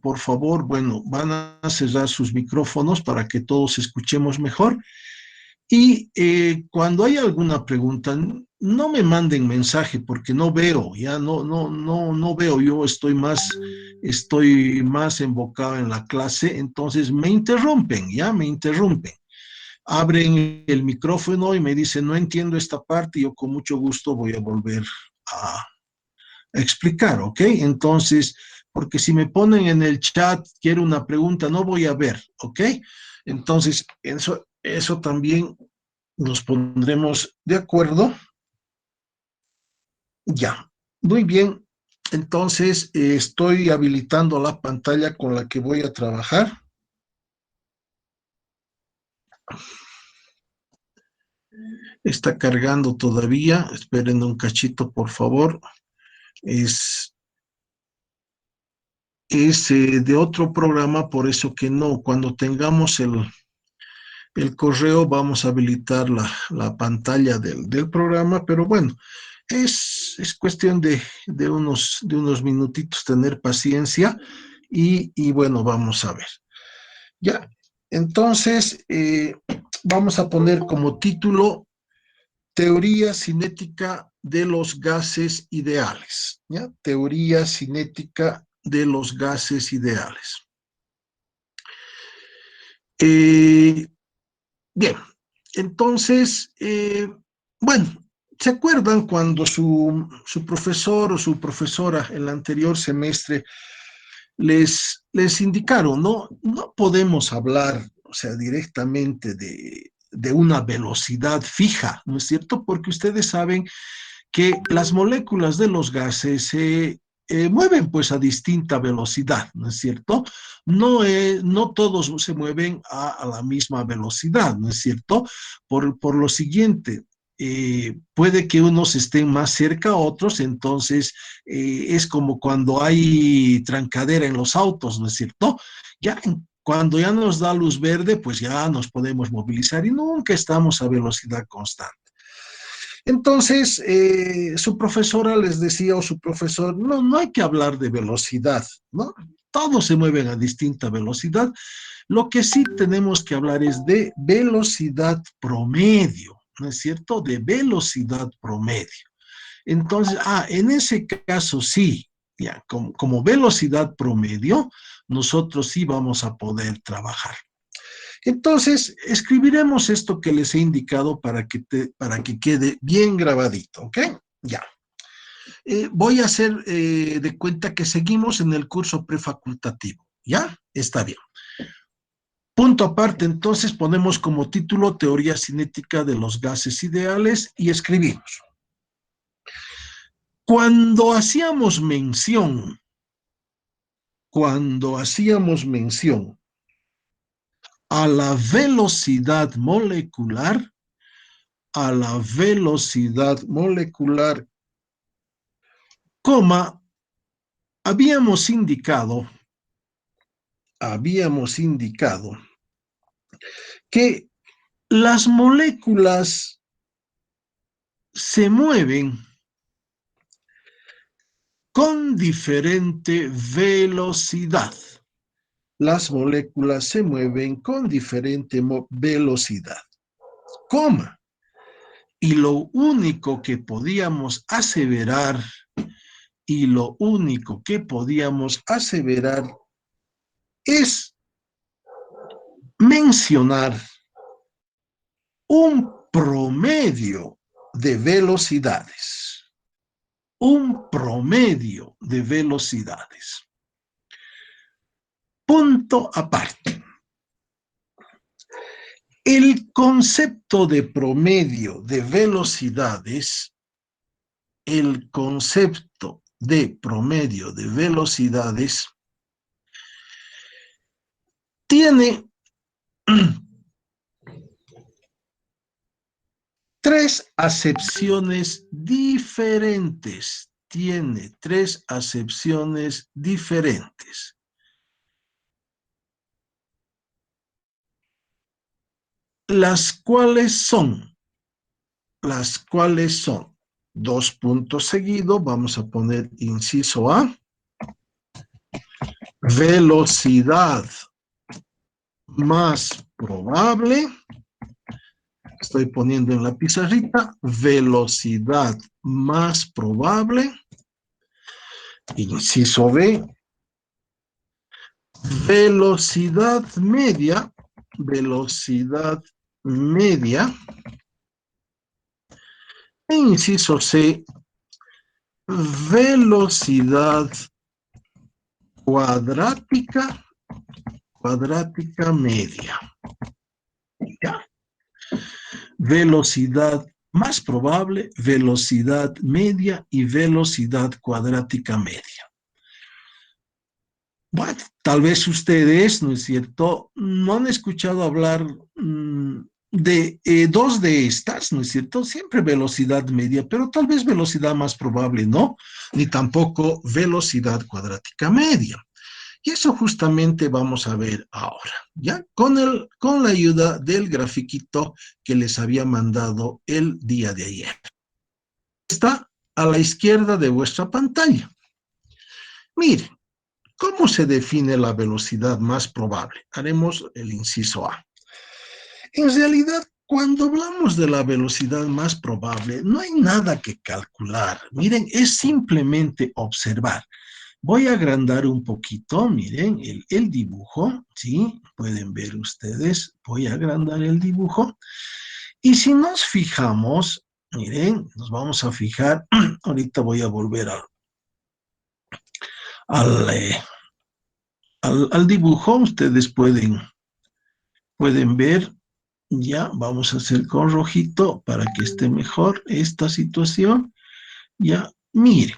por favor, bueno, van a cerrar sus micrófonos para que todos escuchemos mejor. Y cuando hay alguna pregunta, no me manden mensaje porque no veo, ya no veo, yo estoy más enfocado en la clase, entonces me interrumpen, ya me interrumpen. Abren el micrófono y me dicen, no entiendo esta parte, y yo con mucho gusto voy a volver a explicar, ¿ok? Entonces, porque si me ponen en el chat, quiero una pregunta, no voy a ver, ¿ok? Entonces, eso también nos pondremos de acuerdo. Ya, muy bien. Entonces, estoy habilitando la pantalla con la que voy a trabajar. Está cargando todavía. Esperen un cachito, por favor. Es de otro programa, por eso que no. Cuando tengamos el correo, vamos a habilitar la pantalla del programa, pero bueno, es cuestión de unos minutitos, tener paciencia y bueno, vamos a ver. Ya, entonces vamos a poner como título Teoría cinética de los gases ideales. ¿Ya? Teoría cinética de los gases ideales. Bien, entonces, bueno, ¿se acuerdan cuando su profesor o su profesora en el anterior semestre les indicaron, ¿no? No podemos hablar, o sea, directamente de una velocidad fija, ¿no es cierto? Porque ustedes saben que las moléculas de los gases se mueven pues a distinta velocidad, ¿no es cierto? No todos se mueven a la misma velocidad, ¿no es cierto? Por lo siguiente, puede que unos estén más cerca a otros, entonces es como cuando hay trancadera en los autos, ¿no es cierto? Ya cuando ya nos da luz verde, pues ya nos podemos movilizar y nunca estamos a velocidad constante. Entonces, su profesora les decía, o su profesor, no hay que hablar de velocidad, ¿no? Todos se mueven a distinta velocidad. Lo que sí tenemos que hablar es de velocidad promedio, ¿no es cierto? De velocidad promedio. Entonces, en ese caso sí, ya, como velocidad promedio, nosotros sí vamos a poder trabajar. Entonces, escribiremos esto que les he indicado para que quede bien grabadito, ¿ok? Ya. Voy a hacer de cuenta que seguimos en el curso prefacultativo, ¿ya? Está bien. Punto aparte, entonces ponemos como título Teoría cinética de los gases ideales y escribimos. Cuando hacíamos mención a la velocidad molecular, coma, habíamos indicado que las moléculas se mueven con diferente velocidad. Las moléculas se mueven con diferente velocidad, coma. Y lo único que podíamos aseverar es mencionar un promedio de velocidades. Un promedio de velocidades. Punto aparte. El concepto de promedio de velocidades, tiene tres acepciones diferentes. Las cuales son, dos puntos seguidos, vamos a poner inciso A, velocidad más probable, estoy poniendo en la pizarrita, velocidad más probable, inciso B, velocidad media, e inciso C, velocidad cuadrática media. ¿Ya? Velocidad más probable, velocidad media y velocidad cuadrática media. Bueno, tal vez ustedes, ¿no es cierto?, no han escuchado hablar de dos de estas, ¿no es cierto? Siempre velocidad media, pero tal vez velocidad más probable, ¿no? Ni tampoco velocidad cuadrática media. Y eso justamente vamos a ver ahora, ¿ya? Con la ayuda del grafiquito que les había mandado el día de ayer. Está a la izquierda de vuestra pantalla. Miren, ¿cómo se define la velocidad más probable? Haremos el inciso A. En realidad, cuando hablamos de la velocidad más probable, no hay nada que calcular. Miren, es simplemente observar. Voy a agrandar un poquito, miren, el dibujo, ¿sí? Pueden ver ustedes, voy a agrandar el dibujo. Y si nos fijamos, miren, nos vamos a fijar, ahorita voy a volver al dibujo, ustedes pueden ver, ya, vamos a hacer con rojito para que esté mejor esta situación. Ya, miren,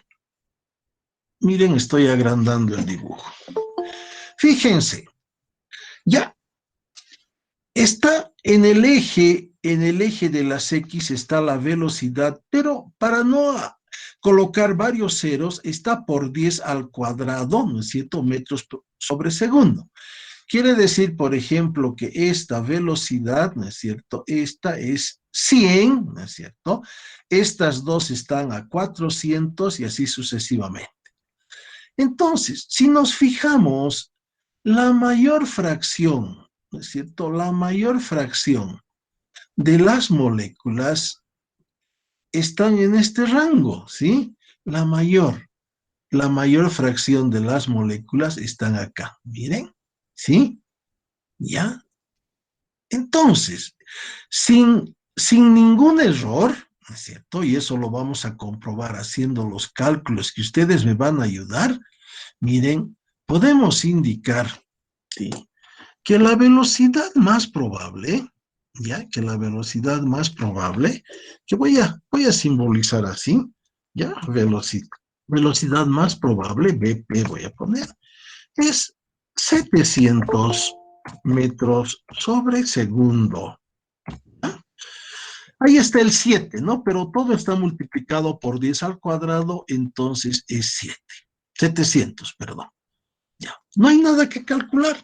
estoy agrandando el dibujo. Fíjense, ya, está en el eje de las X está la velocidad, pero para no colocar varios ceros, está por 10 al cuadrado, ¿no es cierto?, metros sobre segundo. Quiere decir, por ejemplo, que esta velocidad, ¿no es cierto?, esta es 100, ¿no es cierto?, estas dos están a 400 y así sucesivamente. Entonces, si nos fijamos, la mayor fracción, ¿no es cierto?, la mayor fracción de las moléculas están en este rango, ¿sí? La mayor fracción de las moléculas están acá, miren, ¿sí? ¿Ya? Entonces, sin ningún error, ¿no es cierto? Y eso lo vamos a comprobar haciendo los cálculos que ustedes me van a ayudar. Miren, podemos indicar, ¿sí?, que la velocidad más probable, ya, que la velocidad más probable, que voy a simbolizar así, ya, velocidad más probable, BP voy a poner, es 700 metros sobre segundo. ¿Ya? Ahí está el 7, ¿no? Pero todo está multiplicado por 10 al cuadrado, entonces es 700, perdón. Ya, no hay nada que calcular.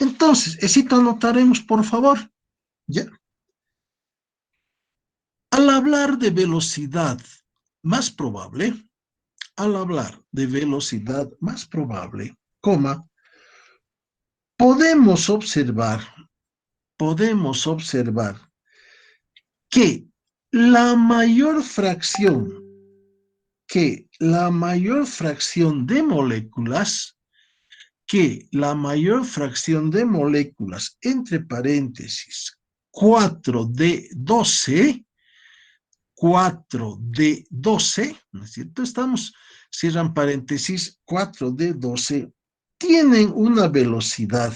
Entonces, Esito, anotaremos, por favor. ¿Ya? Al hablar de velocidad más probable, coma, podemos observar que la mayor fracción de moléculas, entre paréntesis, 4D12, ¿no es cierto? Cierran paréntesis, 4D12, tienen una velocidad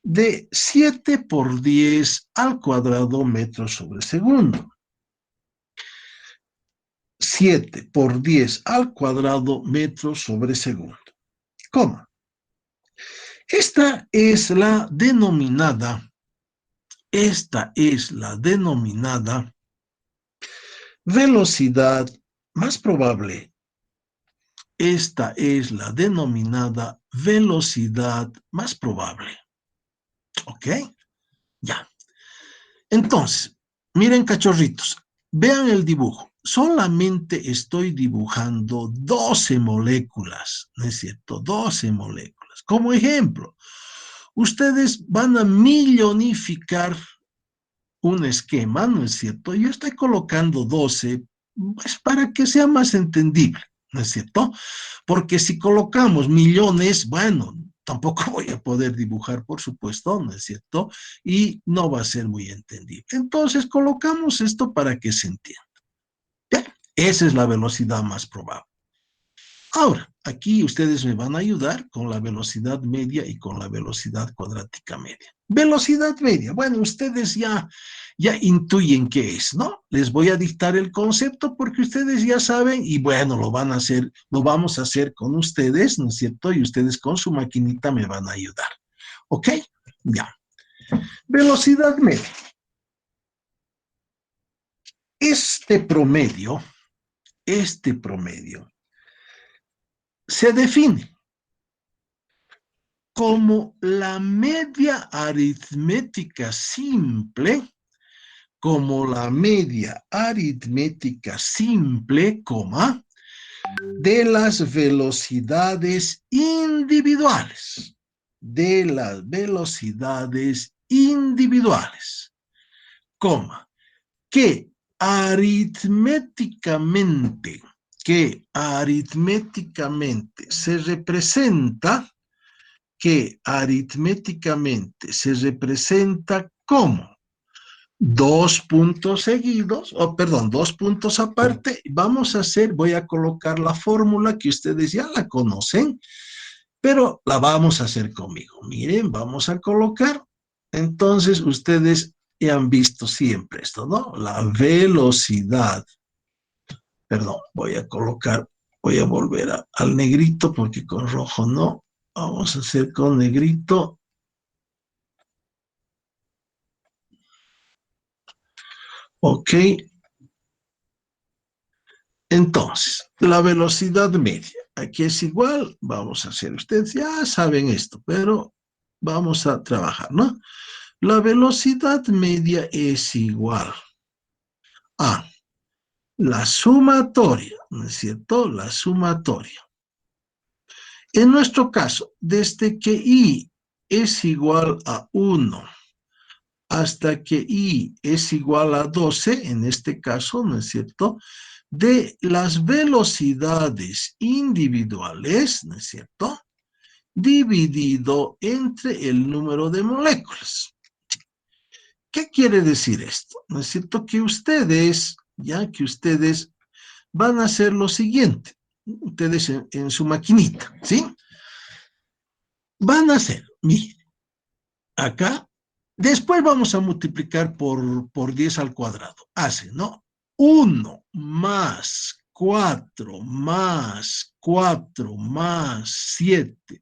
de 7 por 10 al cuadrado metros sobre segundo. 7 por 10 al cuadrado metros sobre segundo. ¿Cómo? Esta es la denominada velocidad más probable. Esta es la denominada velocidad más probable. ¿Ok? Ya. Entonces, miren, cachorritos, vean el dibujo. solamente estoy dibujando 12 moléculas, ¿no es cierto? 12 moléculas. Como ejemplo, ustedes van a millonificar un esquema, ¿no es cierto? Yo estoy colocando 12, pues para que sea más entendible, ¿no es cierto? Porque si colocamos millones, bueno, tampoco voy a poder dibujar, por supuesto, ¿no es cierto? Y no va a ser muy entendible. Entonces colocamos esto para que se entienda. ¿Ya? Esa es la velocidad más probable. Ahora, aquí ustedes me van a ayudar con la velocidad media y con la velocidad cuadrática media. Velocidad media, bueno, ustedes ya intuyen qué es, ¿no? Les voy a dictar el concepto porque ustedes ya saben y bueno, lo van a hacer, lo vamos a hacer con ustedes, ¿no es cierto? Y ustedes con su maquinita me van a ayudar. ¿Ok? Ya. Velocidad media. Este promedio se define como la media aritmética simple, coma, de las velocidades individuales, coma, que aritméticamente, se representa como dos puntos seguidos, dos puntos aparte. Voy a colocar la fórmula que ustedes ya la conocen, pero la vamos a hacer conmigo. Miren, vamos a colocar. Entonces, ustedes ya han visto siempre esto, ¿no? La velocidad. Perdón, voy a volver al negrito porque con rojo no. Vamos a hacer con negrito. Ok. Entonces, la velocidad media. Aquí es igual. Vamos a hacer, ustedes ya saben esto, pero vamos a trabajar, ¿no? La velocidad media es igual a la sumatoria, ¿no es cierto? La sumatoria. En nuestro caso, desde que I es igual a 1 hasta que I es igual a 12, en este caso, ¿no es cierto?, de las velocidades individuales, ¿no es cierto?, dividido entre el número de moléculas. ¿Qué quiere decir esto? ¿No es cierto? Que ustedes van a hacer lo siguiente, ustedes en su maquinita, ¿sí? Van a hacer, miren, acá, después vamos a multiplicar por 10 al cuadrado. Hace, ¿no? 1 más 4 más 4 más 7,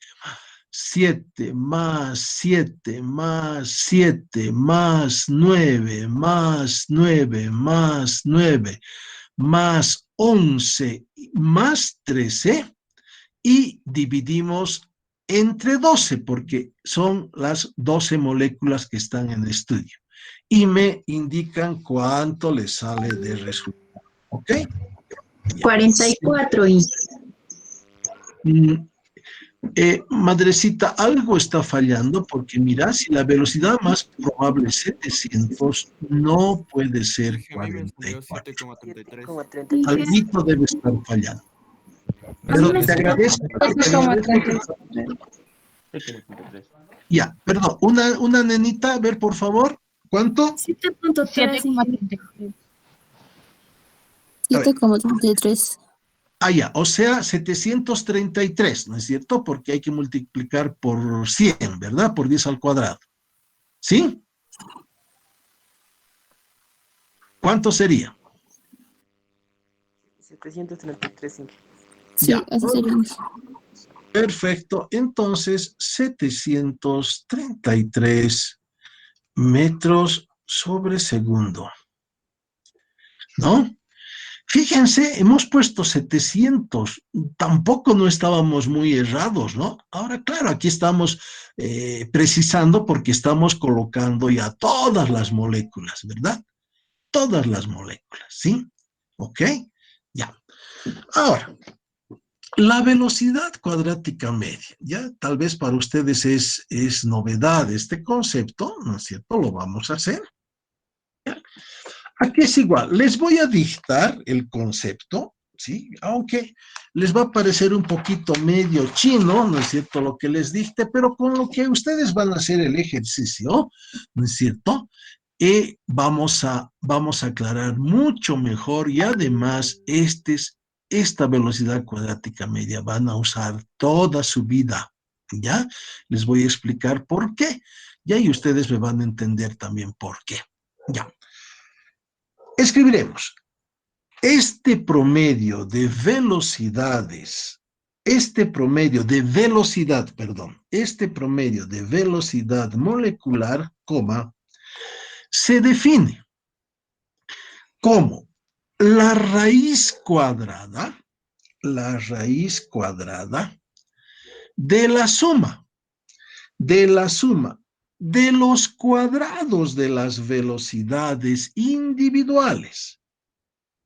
7 más 7 más 7 más 9 más 9 más 9 más 11 más 13 y dividimos entre 12 porque son las 12 moléculas que están en el estudio. Y me indican cuánto les sale de resultado. ¿Ok? Ya. 44 y... Madrecita, algo está fallando porque mira, si la velocidad más probable es 700, no puede ser Sí, a mí me salió 44. 7,33. 7,33. Algo debe estar fallando. Me Pero sale te agradezco. 7,33. Ya, perdón, una nenita, a ver, por favor, ¿cuánto? 7.3. 7,33. Ah, ya, o sea, 733, ¿no es cierto? Porque hay que multiplicar por 100, ¿verdad? Por 10 al cuadrado. ¿Sí? ¿Cuánto sería? 733, sí. Sí, Ya, así sería. perfecto. Entonces, 733 metros sobre segundo, ¿no? Fíjense, hemos puesto 700, tampoco no estábamos muy errados, ¿no? Ahora, claro, aquí estamos precisando porque estamos colocando ya todas las moléculas, ¿verdad? Todas las moléculas, ¿sí? ¿Ok? Ya. Ahora, la velocidad cuadrática media, ya tal vez para ustedes es novedad este concepto, ¿no es cierto? Lo vamos a hacer. ¿Ya? Aquí es igual, les voy a dictar el concepto, ¿sí? Aunque les va a parecer un poquito medio chino, ¿no es cierto? Lo que les dicte, pero con lo que ustedes van a hacer el ejercicio, ¿no es cierto? Vamos a aclarar mucho mejor y además esta velocidad cuadrática media van a usar toda su vida, ¿ya? Les voy a explicar por qué, ya, y ustedes me van a entender también por qué, ya. Escribiremos este promedio de velocidades, este promedio de velocidad molecular, coma, se define como la raíz cuadrada de la suma de los cuadrados de las velocidades individuales,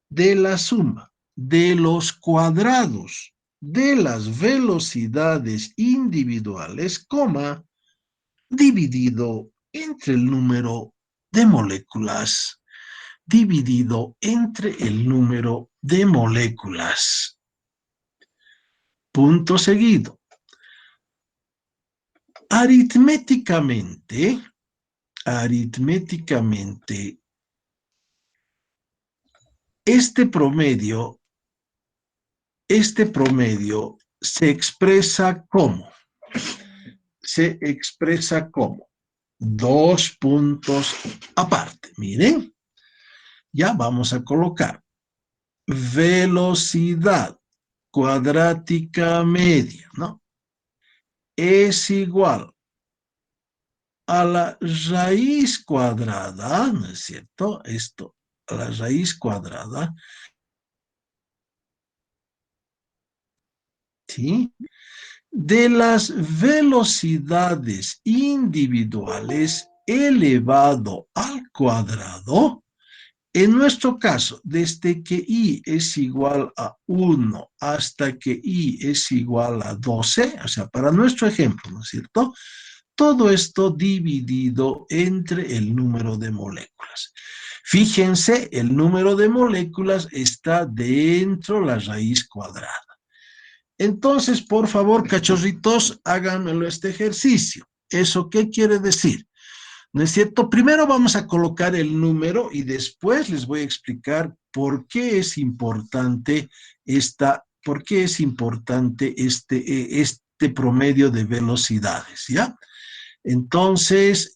de la suma de los cuadrados de las velocidades individuales, coma, dividido entre el número de moléculas, Punto seguido. Aritméticamente, este promedio se expresa como 2 puntos aparte. Miren, ya vamos a colocar velocidad cuadrática media, ¿no? Es igual a la raíz cuadrada, ¿no es cierto? Esto, a la raíz cuadrada, ¿sí? De las velocidades individuales elevado al cuadrado. En nuestro caso, desde que i es igual a 1 hasta que i es igual a 12, o sea, para nuestro ejemplo, ¿no es cierto? Todo esto dividido entre el número de moléculas. Fíjense, el número de moléculas está dentro de la raíz cuadrada. Entonces, por favor, cachorritos, háganmelo este ejercicio. ¿Eso qué quiere decir? ¿No es cierto? Primero vamos a colocar el número y después les voy a explicar por qué es importante este promedio de velocidades, ¿ya? Entonces,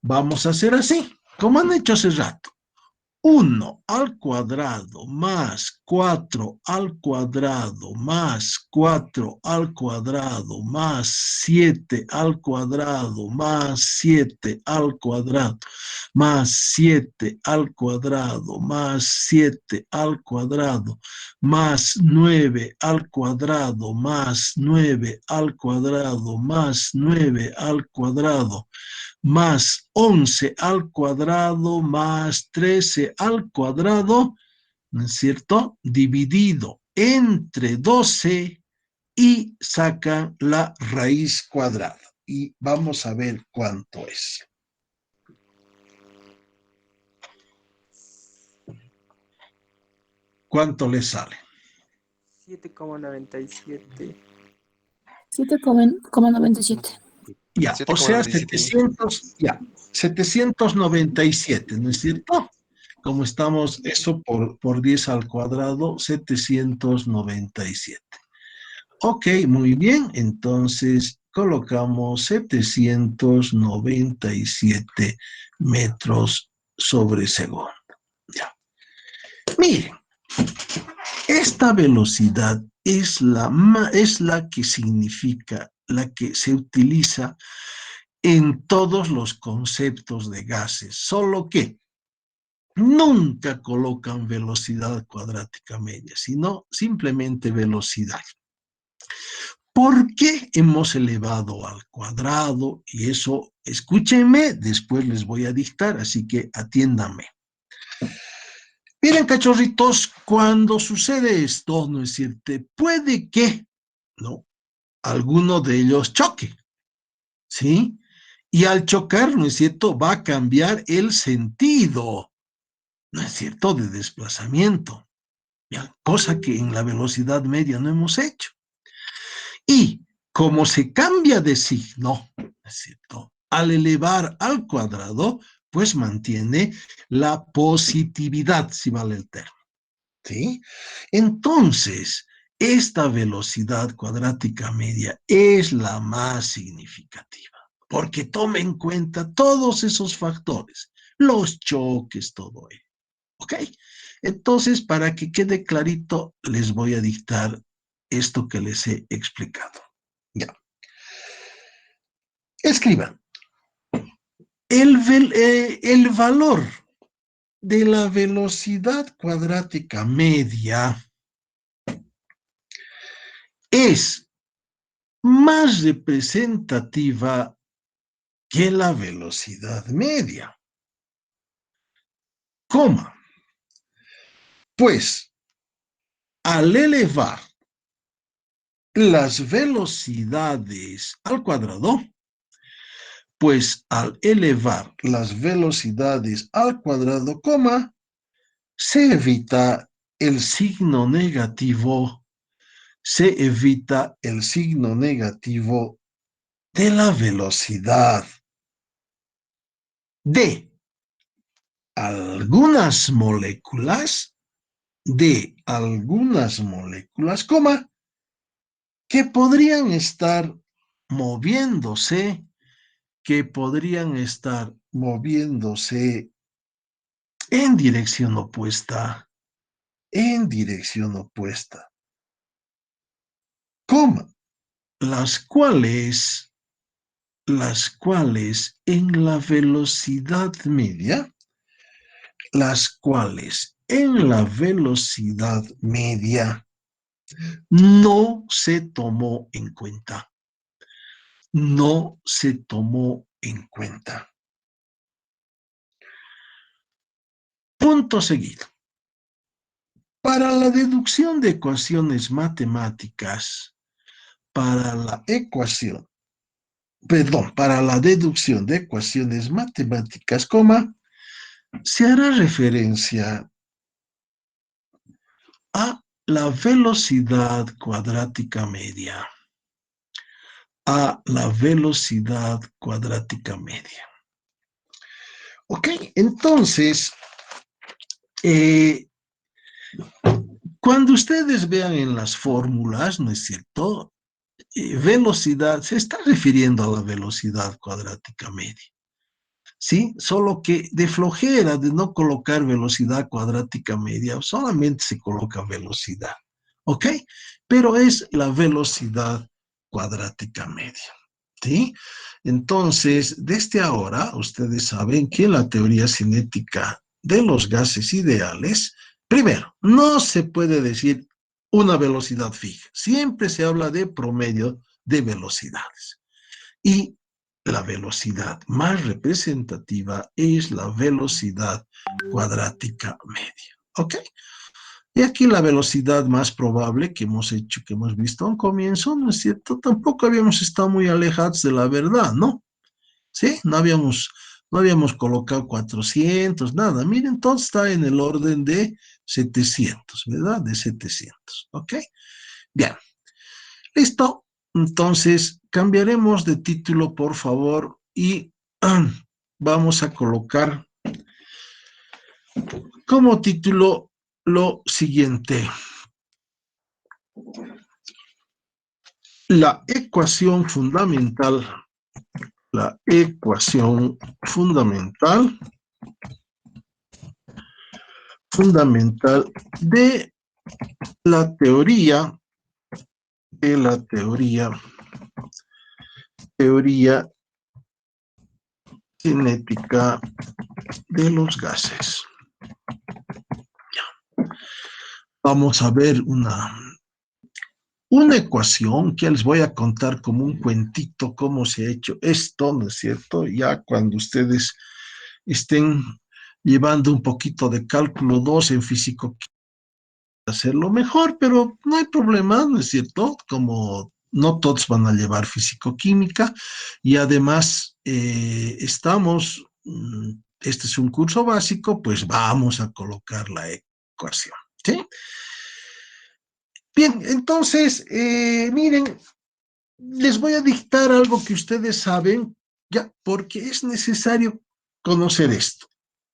vamos a hacer así, como han hecho hace rato. 1 al cuadrado más 4 al cuadrado más 4 al cuadrado más 7 al cuadrado más 7 al cuadrado más 7 al cuadrado más 7 al cuadrado más 9 al cuadrado más 9 al cuadrado más 9 al cuadrado más 11 al cuadrado más 13 al cuadrado, ¿no es cierto? Dividido entre 12 y sacan la raíz cuadrada. Y vamos a ver cuánto es. ¿Cuánto le sale? 7,97. 7,97. Ya, o sea, 797, ¿no es cierto? Como estamos, eso por 10 al cuadrado, 797. Ok, muy bien, entonces colocamos 797 metros sobre segundo. Ya. Miren, esta velocidad es la que significa, la que se utiliza en todos los conceptos de gases, solo que nunca colocan velocidad cuadrática media, sino simplemente velocidad. ¿Por qué hemos elevado al cuadrado? Y eso, escúchenme, después les voy a dictar, así que atiéndanme. Miren, cachorritos, cuando sucede esto, ¿no es cierto? Puede que, ¿no?, alguno de ellos choque, ¿sí? Y al chocar, ¿no es cierto?, va a cambiar el sentido, ¿no es cierto?, de desplazamiento, ¿ya? Cosa que en la velocidad media no hemos hecho. Y como se cambia de signo, ¿no es cierto?, al elevar al cuadrado, pues mantiene la positividad, si vale el término, ¿sí? Entonces, esta velocidad cuadrática media es la más significativa, porque toma en cuenta todos esos factores, los choques, todo ello, ¿ok? Entonces, para que quede clarito, les voy a dictar esto que les he explicado. Ya. Escriban. El valor de la velocidad cuadrática media es más representativa que la velocidad media. Coma. Pues, al elevar las velocidades al cuadrado, pues al elevar las velocidades al cuadrado, coma, se evita el signo negativo, de la velocidad de algunas moléculas, coma, que podrían estar moviéndose, en dirección opuesta, coma, las cuales en la velocidad media, no se tomó en cuenta. No se tomó en cuenta. Punto seguido. Para la deducción de ecuaciones matemáticas, para la deducción de ecuaciones matemáticas, coma, se hará referencia a la velocidad cuadrática media. Ok, entonces, cuando ustedes vean en las fórmulas, ¿no es cierto?, velocidad, se está refiriendo a la velocidad cuadrática media, ¿sí? Solo que de flojera de no colocar velocidad cuadrática media, solamente se coloca velocidad, ¿ok? Pero es la velocidad cuadrática media, ¿sí? Entonces, desde ahora, ustedes saben que la teoría cinética de los gases ideales, primero, no se puede decir una velocidad fija. Siempre se habla de promedio de velocidades. Y la velocidad más representativa es la velocidad cuadrática media. ¿Ok? Y aquí la velocidad más probable que hemos visto a un comienzo, ¿no es cierto? Tampoco habíamos estado muy alejados de la verdad, ¿no? ¿Sí? No habíamos colocado 400, nada. Miren, todo está en el orden de 700, ¿verdad? De 700, ¿ok? Bien, listo. Entonces, cambiaremos de título, por favor, y vamos a colocar como título lo siguiente. La ecuación fundamental de la teoría cinética de los gases. Vamos a ver una ecuación que les voy a contar como un cuentito cómo se ha hecho esto, ¿no es cierto? Ya cuando ustedes estén llevando un poquito de cálculo 2 en físico, hacerlo mejor, pero no hay problema, ¿no es cierto? Como no todos van a llevar físico-química y además este es un curso básico, pues vamos a colocar la ecuación, ¿sí? Bien, entonces, miren, les voy a dictar algo que ustedes saben, ya, porque es necesario conocer esto,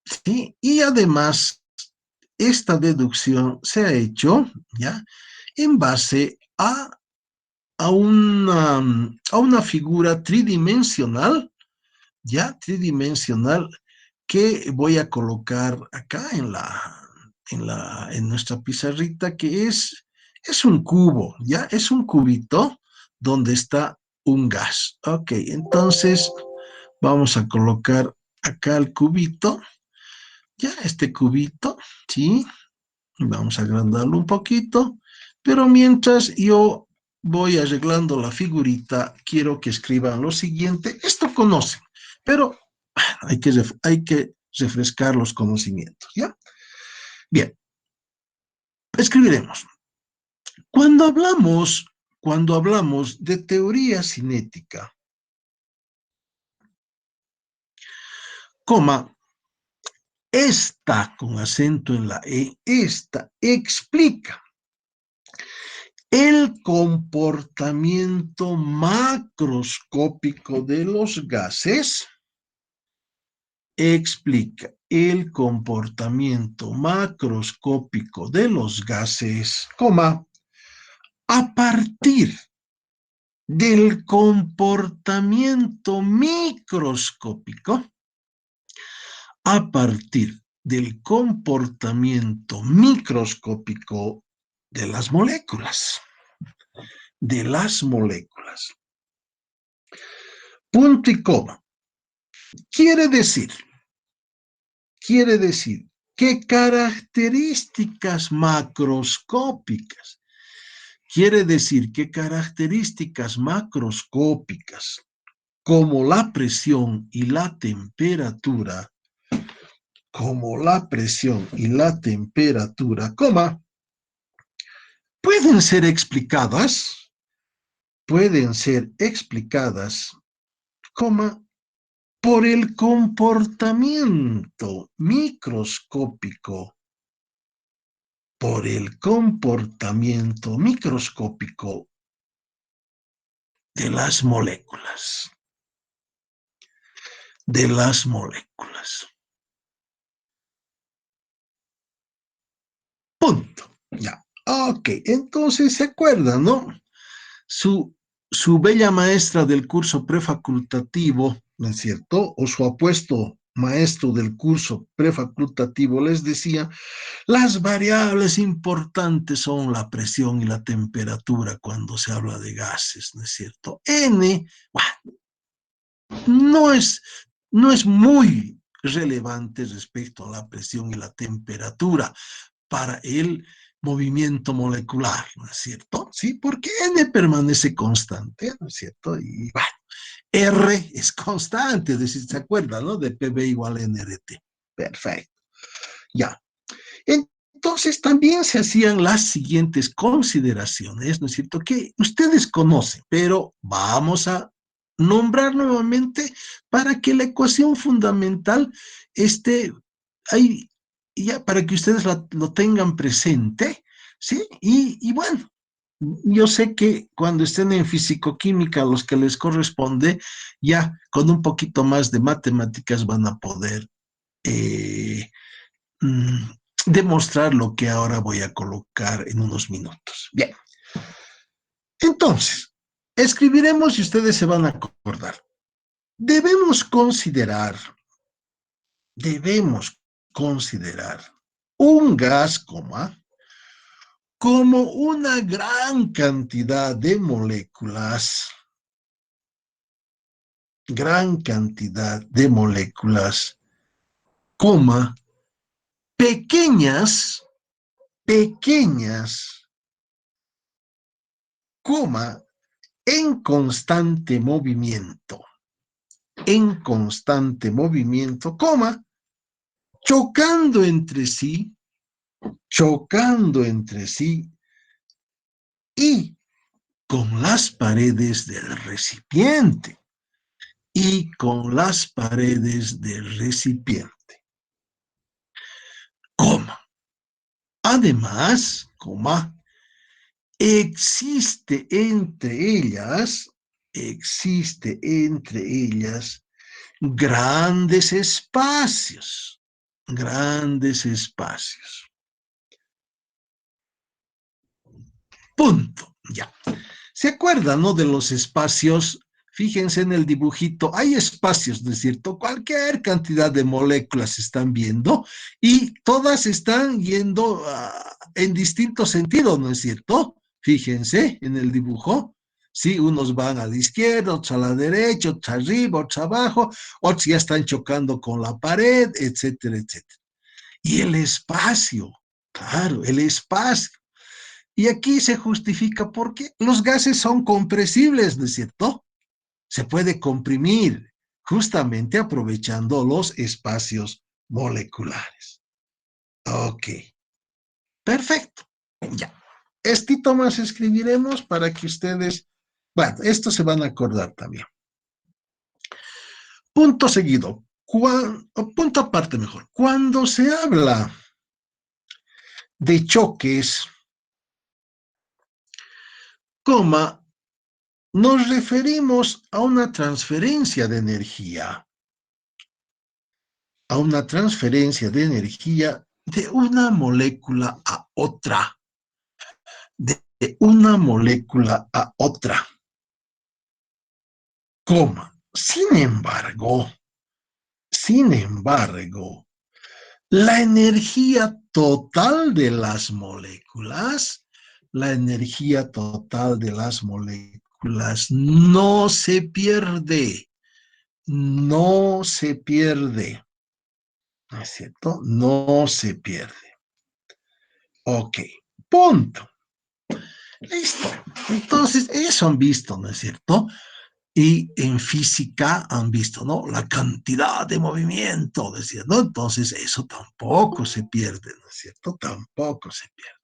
¿sí? Y además, esta deducción se ha hecho, ¿ya? En base a una figura tridimensional, ya tridimensional, que voy a colocar acá en nuestra pizarrita, que es un cubo, ya es un cubito donde está un gas. Ok, entonces vamos a colocar acá el cubito, ya este cubito, ¿sí? Vamos a agrandarlo un poquito, pero mientras yo voy arreglando la figurita, quiero que escriban lo siguiente. Esto conocen, pero hay que refrescar los conocimientos, ¿ya? Bien, escribiremos. Cuando hablamos, cuando hablamos de teoría cinética, coma, esta con acento en la E, esta explica el comportamiento macroscópico de los gases, explica el comportamiento macroscópico de los gases, coma, a partir del comportamiento microscópico, a partir del comportamiento microscópico de las moléculas. De las moléculas. Punto y coma. Quiere decir que características macroscópicas, quiere decir que características macroscópicas como la presión y la temperatura, coma, pueden ser explicadas, coma, por el comportamiento microscópico, de las moléculas, Punto. Ya. Ok, entonces se acuerdan, ¿no? Su, su bella maestra del curso prefacultativo, ¿no es cierto? O su apuesto maestro del curso prefacultativo les decía, las variables importantes son la presión y la temperatura cuando se habla de gases, ¿no es cierto? N, bueno, no es muy relevante respecto a la presión y la temperatura para el movimiento molecular, ¿no es cierto? Sí, porque N permanece constante, ¿no es cierto? Y bueno, R es constante, es decir, ¿se acuerdan, no? De PV igual a NRT. Perfecto. Ya. Entonces también se hacían las siguientes consideraciones, ¿no es cierto? Que ustedes conocen, pero vamos a nombrar nuevamente para que la ecuación fundamental esté ahí, ya para que ustedes lo tengan presente, ¿sí? Y bueno, yo sé que cuando estén en fisicoquímica, los que les corresponde, ya con un poquito más de matemáticas van a poder eh, mm, demostrar lo que ahora voy a colocar en unos minutos. Bien, entonces, escribiremos y ustedes se van a acordar. Debemos considerar un gas, como una gran cantidad de moléculas, coma, pequeñas, coma, en constante movimiento, coma, chocando entre sí, y con las paredes del recipiente, coma. Además, coma, existe entre ellas grandes espacios. Punto. Ya. ¿Se acuerdan, no, de los espacios? Fíjense en el dibujito, hay espacios, ¿no es cierto? Cualquier cantidad de moléculas se están viendo y todas están yendo en distintos sentidos, ¿no es cierto? Fíjense en el dibujo. Sí, unos van a la izquierda, otros a la derecha, otros arriba, otros abajo, otros ya están chocando con la pared, etcétera, etcétera. Y el espacio, claro, el espacio. Y aquí se justifica porque los gases son compresibles, ¿no es cierto? Se puede comprimir justamente aprovechando los espacios moleculares. Ok, perfecto. Ya. Estito más escribiremos para que ustedes, bueno, esto se van a acordar también. Punto seguido, punto aparte mejor. Cuando se habla de choques, coma, nos referimos a una transferencia de energía, de una molécula a otra, de una molécula a otra, coma. Sin embargo, la energía total de las moléculas, no se pierde, ¿no es cierto? No se pierde. Ok, punto. Listo. Entonces, eso han visto, ¿no es cierto? Y en física han visto, ¿no? La cantidad de movimiento, decía, ¿no? Entonces, eso tampoco se pierde, ¿no es cierto? Tampoco se pierde.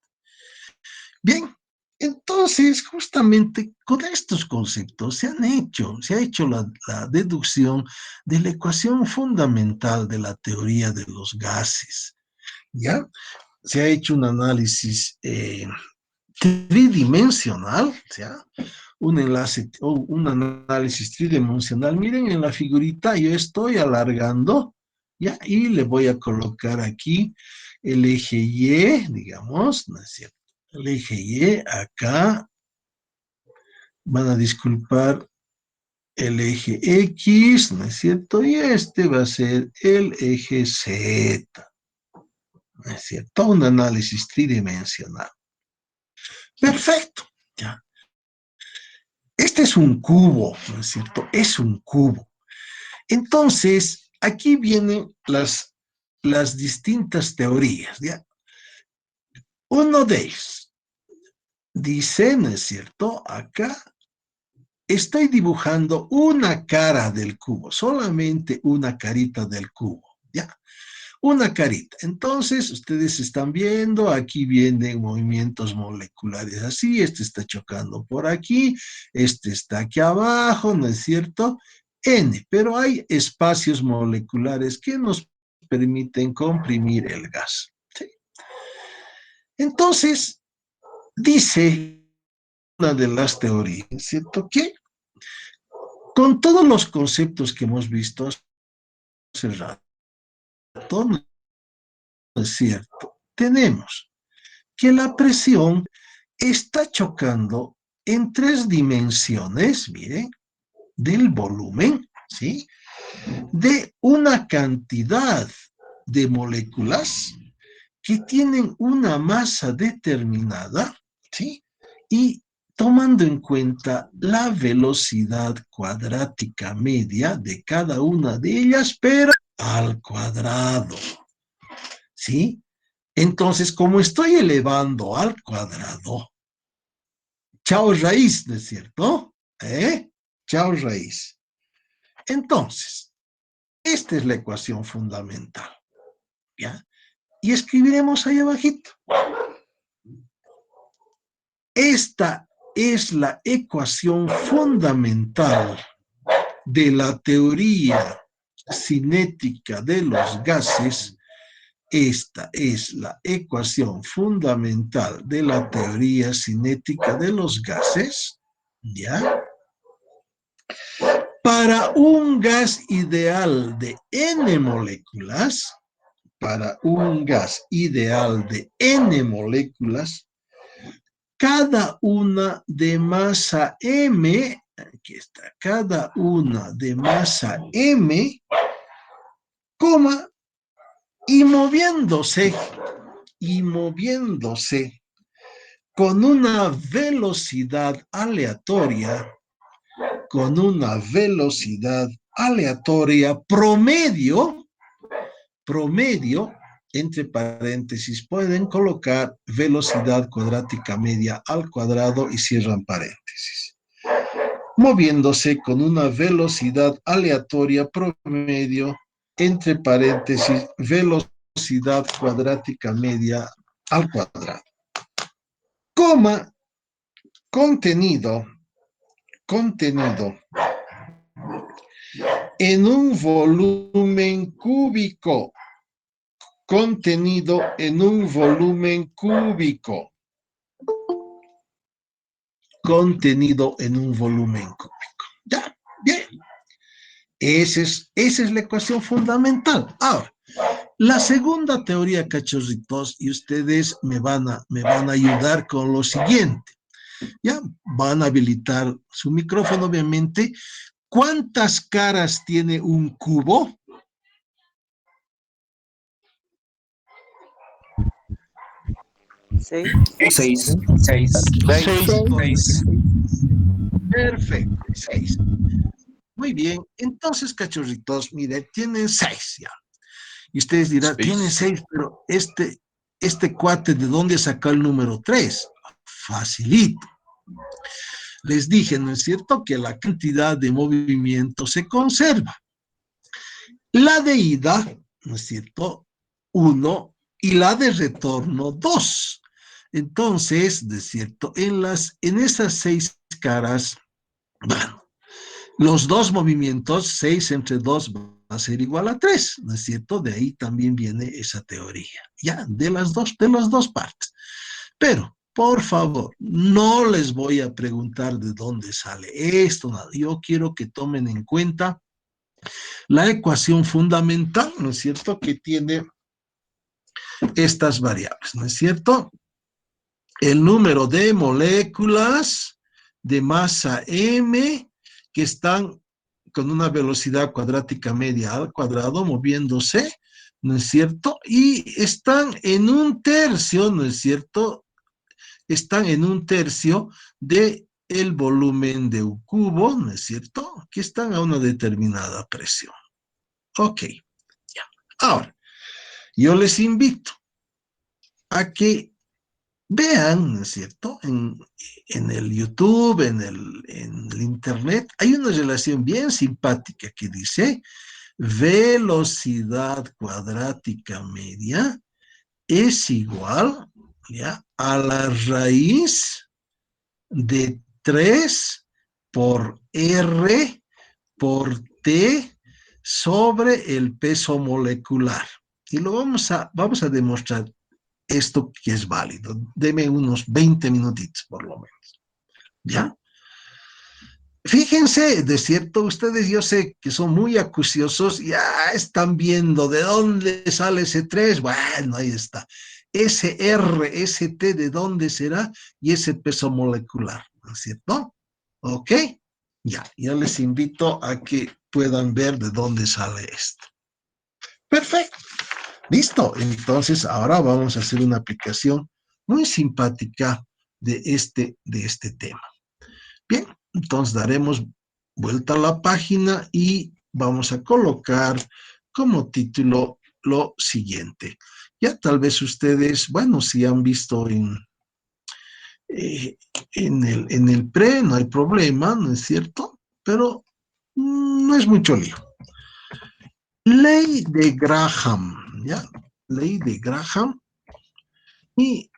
Bien, entonces, justamente con estos conceptos se ha hecho la deducción de la ecuación fundamental de la teoría de los gases, ¿ya? Se ha hecho un análisis tridimensional, ¿ya? Un análisis tridimensional. Miren en la figurita, yo estoy alargando, ¿ya? Y le voy a colocar aquí el eje Y, digamos, ¿no es cierto? El eje Y acá, van a disculpar, el eje X, ¿no es cierto? Y este va a ser el eje Z, ¿no es cierto? Un análisis tridimensional. Perfecto, ¿ya? Este es un cubo, ¿no es cierto? Es un cubo. Entonces, aquí vienen las distintas teorías, ¿ya? Uno de ellos dice, ¿no es cierto? Acá estoy dibujando una cara del cubo, solamente una carita del cubo, ¿ya? Una carita. Entonces, ustedes están viendo, aquí vienen movimientos moleculares así, este está chocando por aquí, este está aquí abajo, ¿no es cierto? N, pero hay espacios moleculares que nos permiten comprimir el gas, ¿sí? Entonces, dice una de las teorías, ¿cierto? Que con todos los conceptos que hemos visto hace rato, ¿no es cierto? Tenemos que la presión está chocando en tres dimensiones, miren, del volumen, ¿sí? De una cantidad de moléculas que tienen una masa determinada, ¿sí? Y tomando en cuenta la velocidad cuadrática media de cada una de ellas, pero al cuadrado, ¿sí? Entonces, como estoy elevando al cuadrado, chao raíz, ¿no es cierto? Chao raíz. Entonces, esta es la ecuación fundamental. ¿ya? Y escribiremos ahí abajito. Esta es la ecuación fundamental de la teoría cinética de los gases. Esta es la ecuación fundamental de la teoría cinética de los gases, ¿ya? Para un gas ideal de n moléculas, para un gas ideal de n moléculas, cada una de masa m, aquí está, cada una de masa m, coma, y moviéndose con una velocidad aleatoria, promedio, entre paréntesis, pueden colocar velocidad cuadrática media al cuadrado y cierran paréntesis. Moviéndose con una velocidad aleatoria promedio, entre paréntesis, velocidad cuadrática media al cuadrado. Coma, contenido en un volumen cúbico. Contenido en un volumen cúbico. Contenido en un volumen cúbico. Ya, bien. Esa es la ecuación fundamental. Ahora, la segunda teoría, cachorritos, y ustedes me van a ayudar con lo siguiente. Ya, van a habilitar su micrófono, obviamente. ¿Cuántas caras tiene un cubo? Seis. Perfecto, 6. Muy bien. Entonces, cachorritos, miren, tienen 6 ya. Y ustedes dirán, tienen 6, pero este cuate, ¿de dónde sacó el número 3? Facilito. Les dije, ¿no es cierto?, que la cantidad de movimiento se conserva. La de ida, ¿no es cierto?, 1, y la de retorno, 2. Entonces, ¿no es cierto?, en esas 6 caras, bueno, los dos movimientos, 6 entre 2 va a ser igual a 3, ¿no es cierto? De ahí también viene esa teoría, ¿ya? De las dos partes. Pero, por favor, no les voy a preguntar de dónde sale esto, nada. Yo quiero que tomen en cuenta la ecuación fundamental, ¿no es cierto?, que tiene estas variables, ¿no es cierto? El número de moléculas de masa m que están con una velocidad cuadrática media al cuadrado moviéndose, ¿no es cierto? Y están en un tercio, ¿no es cierto? Están en un tercio de el volumen de un cubo, ¿no es cierto?, que están a una determinada presión. Ok, ya. Ahora, yo les invito a que vean, ¿no es cierto?, en el YouTube, en el Internet, hay una relación bien simpática que dice velocidad cuadrática media es igual, ¿ya?, a la raíz de 3 por R por T sobre el peso molecular. Y lo vamos a demostrar esto que es válido. Deme unos 20 minutitos por lo menos. ¿Ya? Fíjense, de cierto, ustedes yo sé que son muy acuciosos, ya están viendo de dónde sale ese 3. Bueno, ahí está. Ese R, ese T, ¿de dónde será? Y ese peso molecular, ¿no es cierto? ¿Ok? Ya, yo les invito a que puedan ver de dónde sale esto. Perfecto. Listo. Entonces, ahora vamos a hacer una aplicación muy simpática de este tema. Bien, entonces daremos vuelta a la página y vamos a colocar como título lo siguiente. Ya tal vez ustedes, bueno, si han visto en el pre, no hay problema, ¿no es cierto? Pero no es mucho lío. Ley de Graham, ¿ya? ley de Graham, y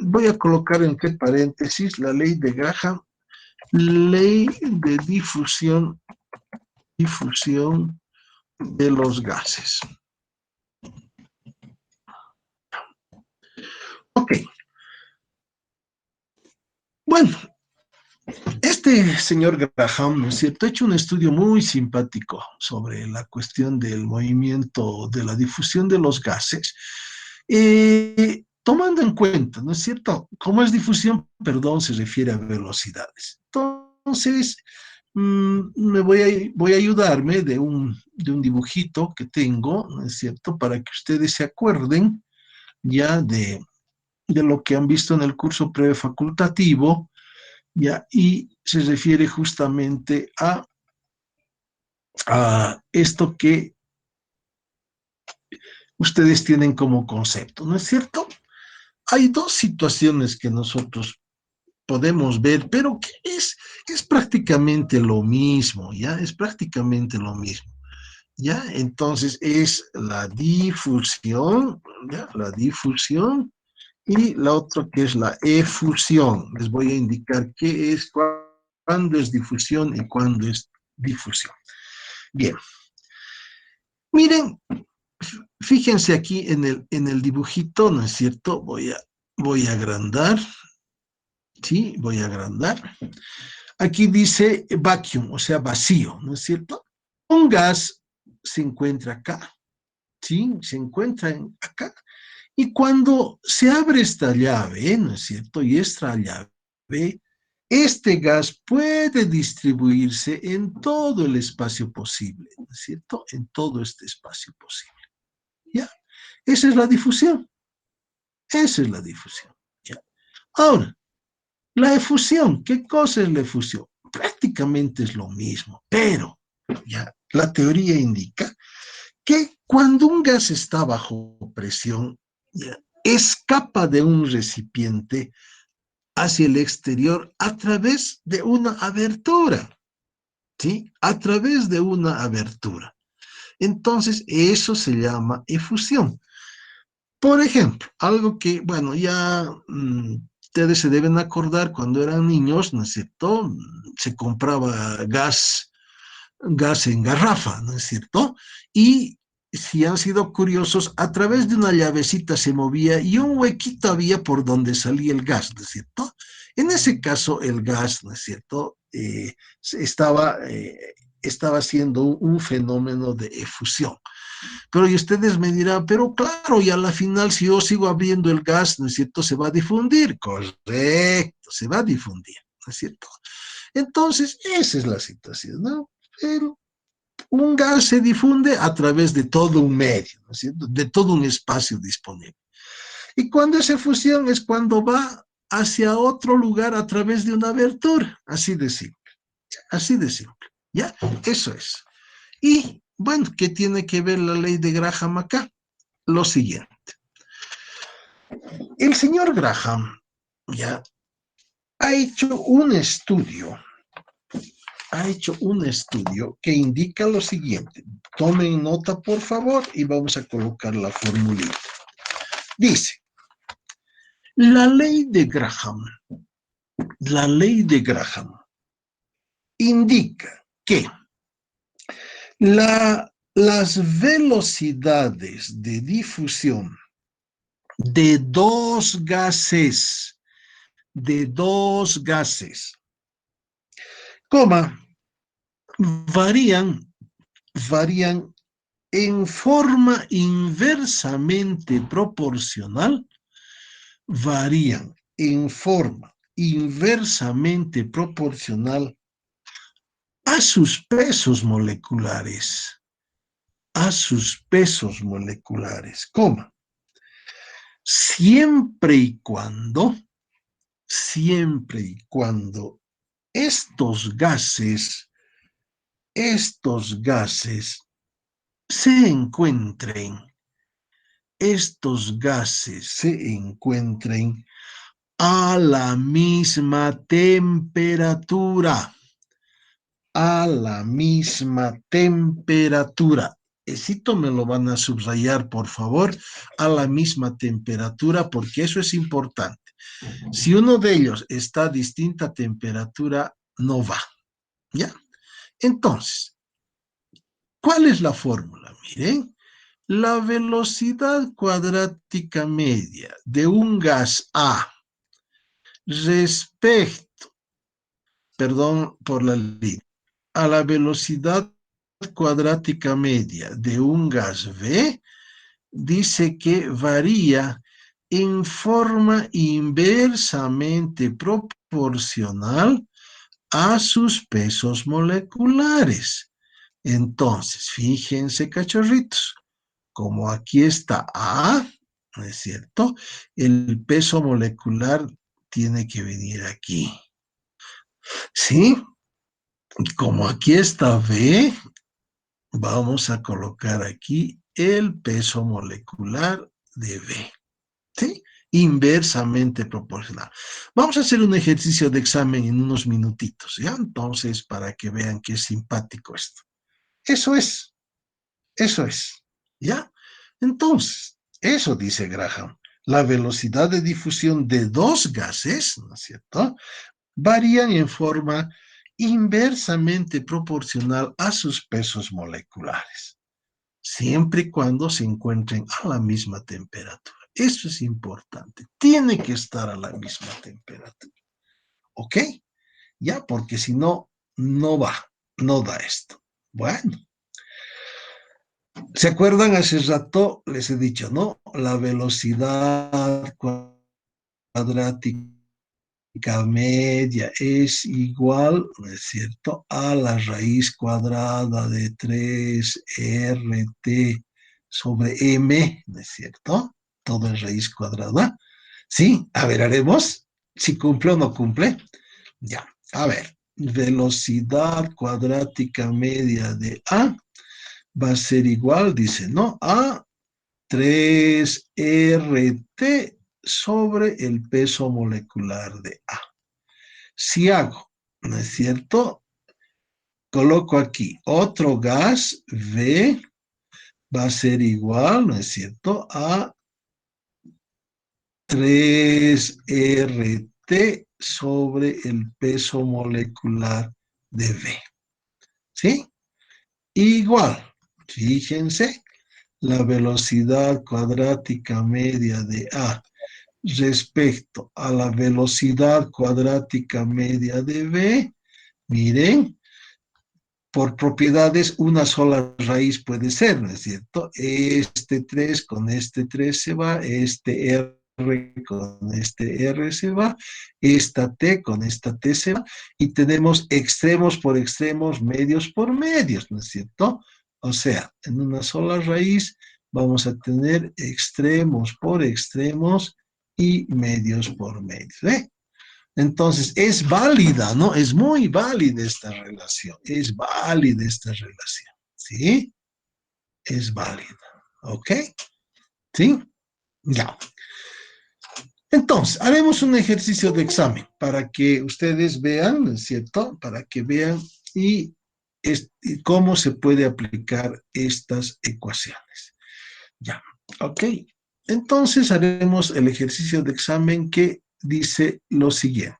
voy a colocar entre paréntesis la ley de Graham, ley de difusión de los gases. Ok. Bueno, este señor Graham, ¿no es cierto?, ha hecho un estudio muy simpático sobre la cuestión del movimiento de la difusión de los gases, tomando en cuenta, ¿no es cierto?, cómo es difusión, perdón, se refiere a velocidades. Entonces, voy a ayudarme de un dibujito que tengo, ¿no es cierto?, para que ustedes se acuerden ya de lo que han visto en el curso prefacultativo, ya, y se refiere justamente a esto que ustedes tienen como concepto, ¿no es cierto? Hay dos situaciones que nosotros podemos ver, pero que es prácticamente lo mismo, ¿ya? Es prácticamente lo mismo, ¿ya? Entonces es la difusión, ¿ya? La difusión, y la otra que es la efusión. Les voy a indicar qué es, cuándo es difusión y cuándo es difusión. Bien, miren, fíjense aquí en el dibujito, ¿no es cierto? Voy a agrandar, ¿sí? Voy a agrandar. Aquí dice vacuum, o sea, vacío, ¿no es cierto? Un gas se encuentra acá, ¿sí? Se encuentra acá. Y cuando se abre esta llave, ¿no es cierto?, y esta llave, este gas puede distribuirse en todo el espacio posible, ¿no es cierto?, en todo este espacio posible. ¿Ya? Esa es la difusión. Esa es la difusión. ¿Ya? Ahora, la efusión, ¿qué cosa es la efusión? Prácticamente es lo mismo, pero ya la teoría indica que cuando un gas está bajo presión, ya, escapa de un recipiente hacia el exterior a través de una abertura, ¿sí? A través de una abertura. Entonces, eso se llama efusión. Por ejemplo, algo que, bueno, ya ustedes se deben acordar cuando eran niños, ¿no es cierto? Se compraba gas en garrafa, ¿no es cierto? Y si han sido curiosos, a través de una llavecita se movía y un huequito había por donde salía el gas, ¿no es cierto? En ese caso, el gas, ¿no es cierto?, estaba haciendo un fenómeno de efusión. Pero y ustedes me dirán, pero claro, y a la final, si yo sigo abriendo el gas, ¿no es cierto?, se va a difundir. Correcto, se va a difundir, ¿no es cierto? Entonces, esa es la situación, ¿no? Pero un gas se difunde a través de todo un medio, ¿no es cierto?, de todo un espacio disponible. Y cuando esa fusión es cuando va hacia otro lugar a través de una abertura, así de simple, ¿ya? Eso es. Y, bueno, ¿qué tiene que ver la ley de Graham acá? Lo siguiente. El señor Graham, ya, ha hecho un estudio que indica lo siguiente. Tomen nota, por favor, y vamos a colocar la formulita. Dice, la ley de Graham indica que las velocidades de difusión de dos gases, coma, varían en forma inversamente proporcional, a sus pesos moleculares, coma, siempre y cuando estos gases se encuentren a la misma temperatura. Esito me lo van a subrayar, por favor, a la misma temperatura, porque eso es importante. Si uno de ellos está a distinta temperatura, no va, ¿ya? Entonces, ¿cuál es la fórmula? Miren, la velocidad cuadrática media de un gas A respecto, perdón por la línea, a la velocidad cuadrática media de un gas B, dice que varía en forma inversamente proporcional a sus pesos moleculares. Entonces, fíjense, cachorritos, como aquí está A, ¿no es cierto? El peso molecular tiene que venir aquí, ¿sí? Y como aquí está B, vamos a colocar aquí el peso molecular de B, ¿sí? Inversamente proporcional. Vamos a hacer un ejercicio de examen en unos minutitos, ¿ya? Entonces, para que vean qué simpático esto. Eso es, ¿ya? Entonces, eso dice Graham. La velocidad de difusión de dos gases, ¿no es cierto?, varían en forma inversamente proporcional a sus pesos moleculares, siempre y cuando se encuentren a la misma temperatura. Eso es importante. Tiene que estar a la misma temperatura. ¿Ok? Ya, porque si no, no va, no da esto. Bueno. ¿Se acuerdan? Hace rato les he dicho, ¿no? La velocidad cuadrática media es igual, ¿no es cierto?, a la raíz cuadrada de 3RT sobre M, ¿no es cierto? Todo en raíz cuadrada. ¿Sí? A ver, haremos si cumple o no cumple. Ya, a ver. Velocidad cuadrática media de A va a ser igual, dice, ¿no?, a 3RT sobre el peso molecular de A. Si hago, ¿no es cierto?, coloco aquí otro gas, V, va a ser igual, ¿no es cierto?, a 3RT sobre el peso molecular de V. ¿Sí? Igual, fíjense, la velocidad cuadrática media de A respecto a la velocidad cuadrática media de B, miren, por propiedades una sola raíz puede ser, ¿no es cierto? Este 3 con este 3 se va, este R con este R se va, esta T con esta T se va, y tenemos extremos por extremos, medios por medios, ¿no es cierto? O sea, en una sola raíz vamos a tener extremos por extremos y medios por medios, ¿eh? Entonces, es válida, ¿no? Es muy válida esta relación, es válida esta relación, ¿sí? Es válida, ¿ok? ¿Sí? Ya. Entonces, haremos un ejercicio de examen para que ustedes vean, ¿no es cierto? Para que vean y cómo se puede aplicar estas ecuaciones. Ya, ¿ok? Entonces, haremos el ejercicio de examen que dice lo siguiente.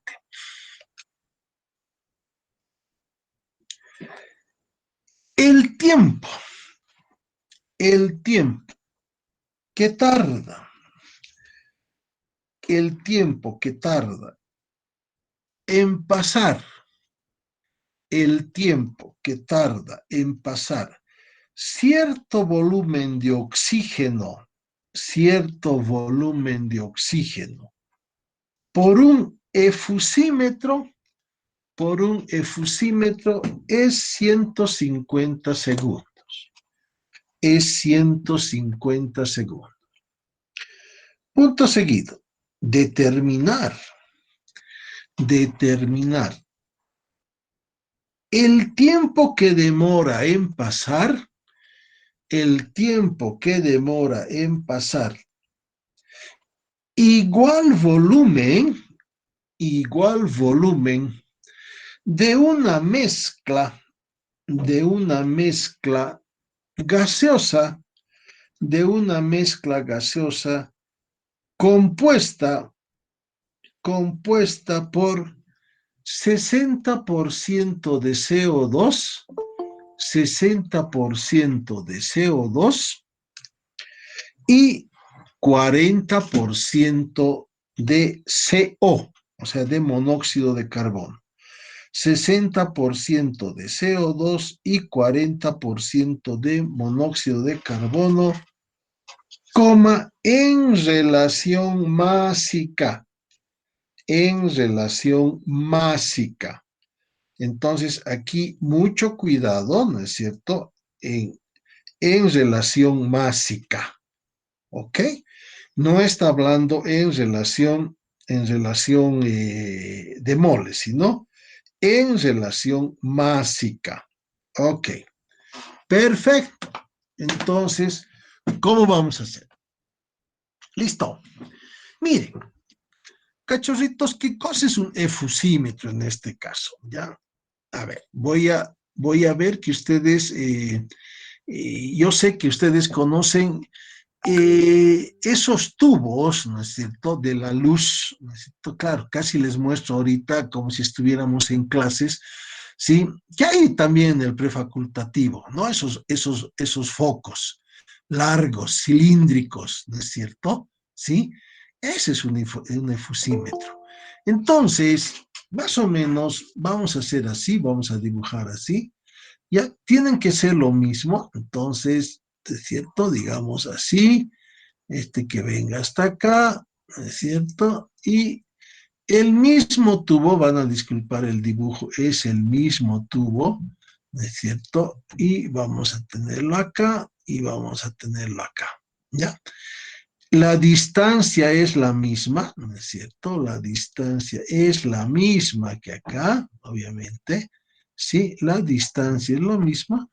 El tiempo que tarda, el tiempo que tarda en pasar, el tiempo que tarda en pasar cierto volumen de oxígeno, por un efusímetro, es 150 segundos. Es 150 segundos. Punto seguido. Determinar el tiempo que demora en pasar, igual volumen de una mezcla gaseosa, de una mezcla gaseosa compuesta por 60% de CO2, 60% de CO2 y 40% de CO, o sea, de monóxido de carbono. 60% de CO2 y 40% de monóxido de carbono, en relación másica, en relación másica. Entonces, aquí mucho cuidado, ¿no es cierto? En relación másica, ¿ok? No está hablando en relación de moles, sino en relación másica. Ok, perfecto. Entonces, ¿cómo vamos a hacer? Listo. Miren, cachorritos, ¿qué cosa es un efusímetro en este caso? ¿Ya? A ver, voy a ver que ustedes, yo sé que ustedes conocen esos tubos, ¿no es cierto?, de la luz, ¿no es cierto? Claro, casi les muestro ahorita como si estuviéramos en clases, ¿sí? Que hay también en el prefacultativo, ¿no? Esos focos largos, cilíndricos, ¿no es cierto? ¿Sí? Ese es un efusímetro. Entonces, más o menos, vamos a hacer así, vamos a dibujar así, ya tienen que ser lo mismo, entonces, ¿es cierto? Digamos así, que venga hasta acá, ¿es cierto? Y el mismo tubo, van a disculpar el dibujo, es el mismo tubo, ¿no es cierto? Y vamos a tenerlo acá y vamos a tenerlo acá, ¿ya? La distancia es la misma, ¿no es cierto? La distancia es la misma que acá, obviamente, ¿sí? La distancia es lo misma,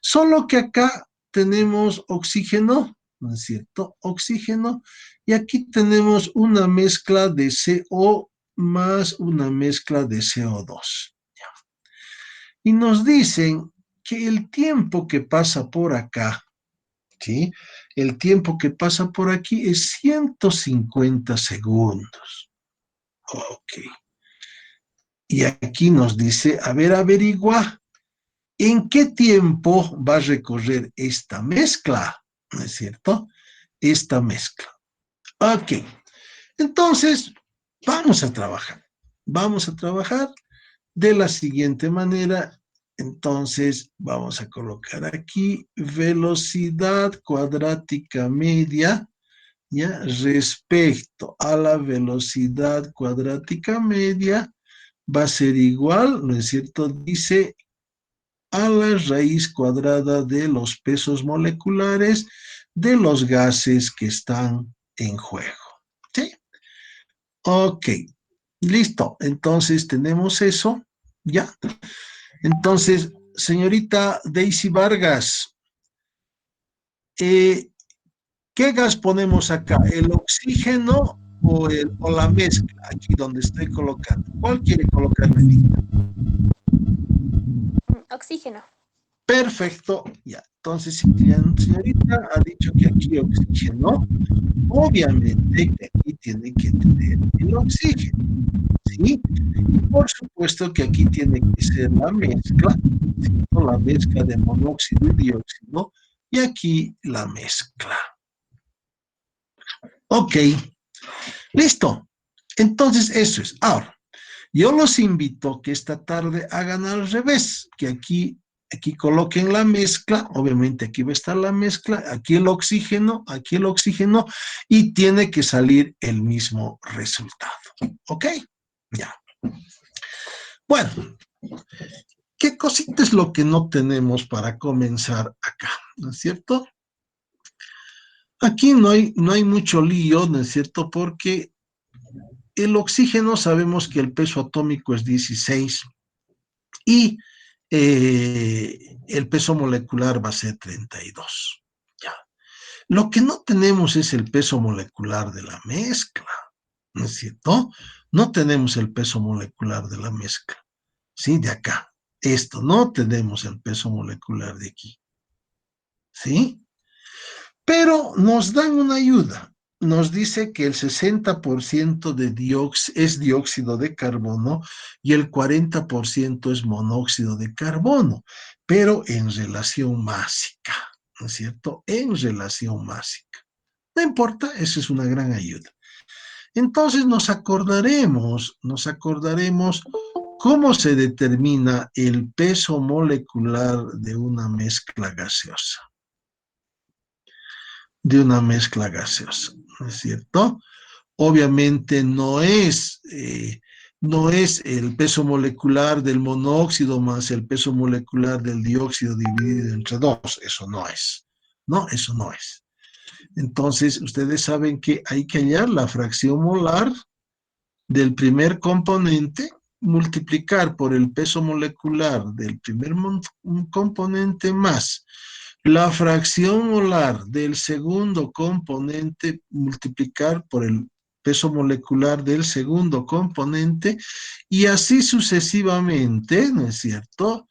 solo que acá tenemos oxígeno, ¿no es cierto? Oxígeno, y aquí tenemos una mezcla de CO más una mezcla de CO2. Y nos dicen que el tiempo que pasa por acá, ¿sí? El tiempo que pasa por aquí es 150 segundos. Ok. Y aquí nos dice, a ver, averigua, ¿en qué tiempo va a recorrer esta mezcla? ¿No es cierto? Esta mezcla. Ok. Entonces, vamos a trabajar. Vamos a trabajar de la siguiente manera. Entonces, vamos a colocar aquí velocidad cuadrática media, ¿ya? Respecto a la velocidad cuadrática media, va a ser igual, ¿no es cierto? Dice a la raíz cuadrada de los pesos moleculares de los gases que están en juego. ¿Sí? Ok, listo. Entonces tenemos eso, ¿ya? Entonces, señorita Daisy Vargas, eh, ¿qué gas ponemos acá? ¿El oxígeno o la mezcla? Aquí donde estoy colocando. ¿Cuál quiere colocarme? Oxígeno. Perfecto, ya. Entonces, si la señorita ha dicho que aquí oxígeno, obviamente que aquí tiene que tener el oxígeno, ¿sí? Y por supuesto que aquí tiene que ser la mezcla, ¿cierto? La mezcla de monóxido y dióxido, y aquí la mezcla. Ok, listo. Entonces, eso es. Ahora, yo los invito que esta tarde hagan al revés, que aquí coloquen la mezcla, obviamente aquí va a estar la mezcla, aquí el oxígeno, y tiene que salir el mismo resultado. ¿Ok? Ya. Bueno, ¿qué cosita es lo que no tenemos para comenzar acá? ¿No es cierto? Aquí no hay mucho lío, ¿no es cierto? Porque el oxígeno sabemos que el peso atómico es 16 y el peso molecular va a ser 32. Ya. Lo que no tenemos es el peso molecular de la mezcla, ¿no es cierto? No tenemos el peso molecular de la mezcla, ¿sí? De acá. No tenemos el peso molecular de aquí. ¿sí? Pero nos dan una ayuda. Nos dice que el 60% es dióxido de carbono y el 40% es monóxido de carbono, pero en relación másica, ¿no es cierto? En relación másica. No importa, eso es una gran ayuda. Entonces nos acordaremos cómo se determina el peso molecular de una mezcla gaseosa. ¿No es cierto? Obviamente no es el peso molecular del monóxido más el peso molecular del dióxido dividido entre dos, eso no es, ¿no? Eso no es. Entonces, ustedes saben que hay que hallar la fracción molar del primer componente, multiplicar por el peso molecular del primer componente más la fracción molar del segundo componente, multiplicar por el peso molecular del segundo componente y así sucesivamente, ¿no es cierto?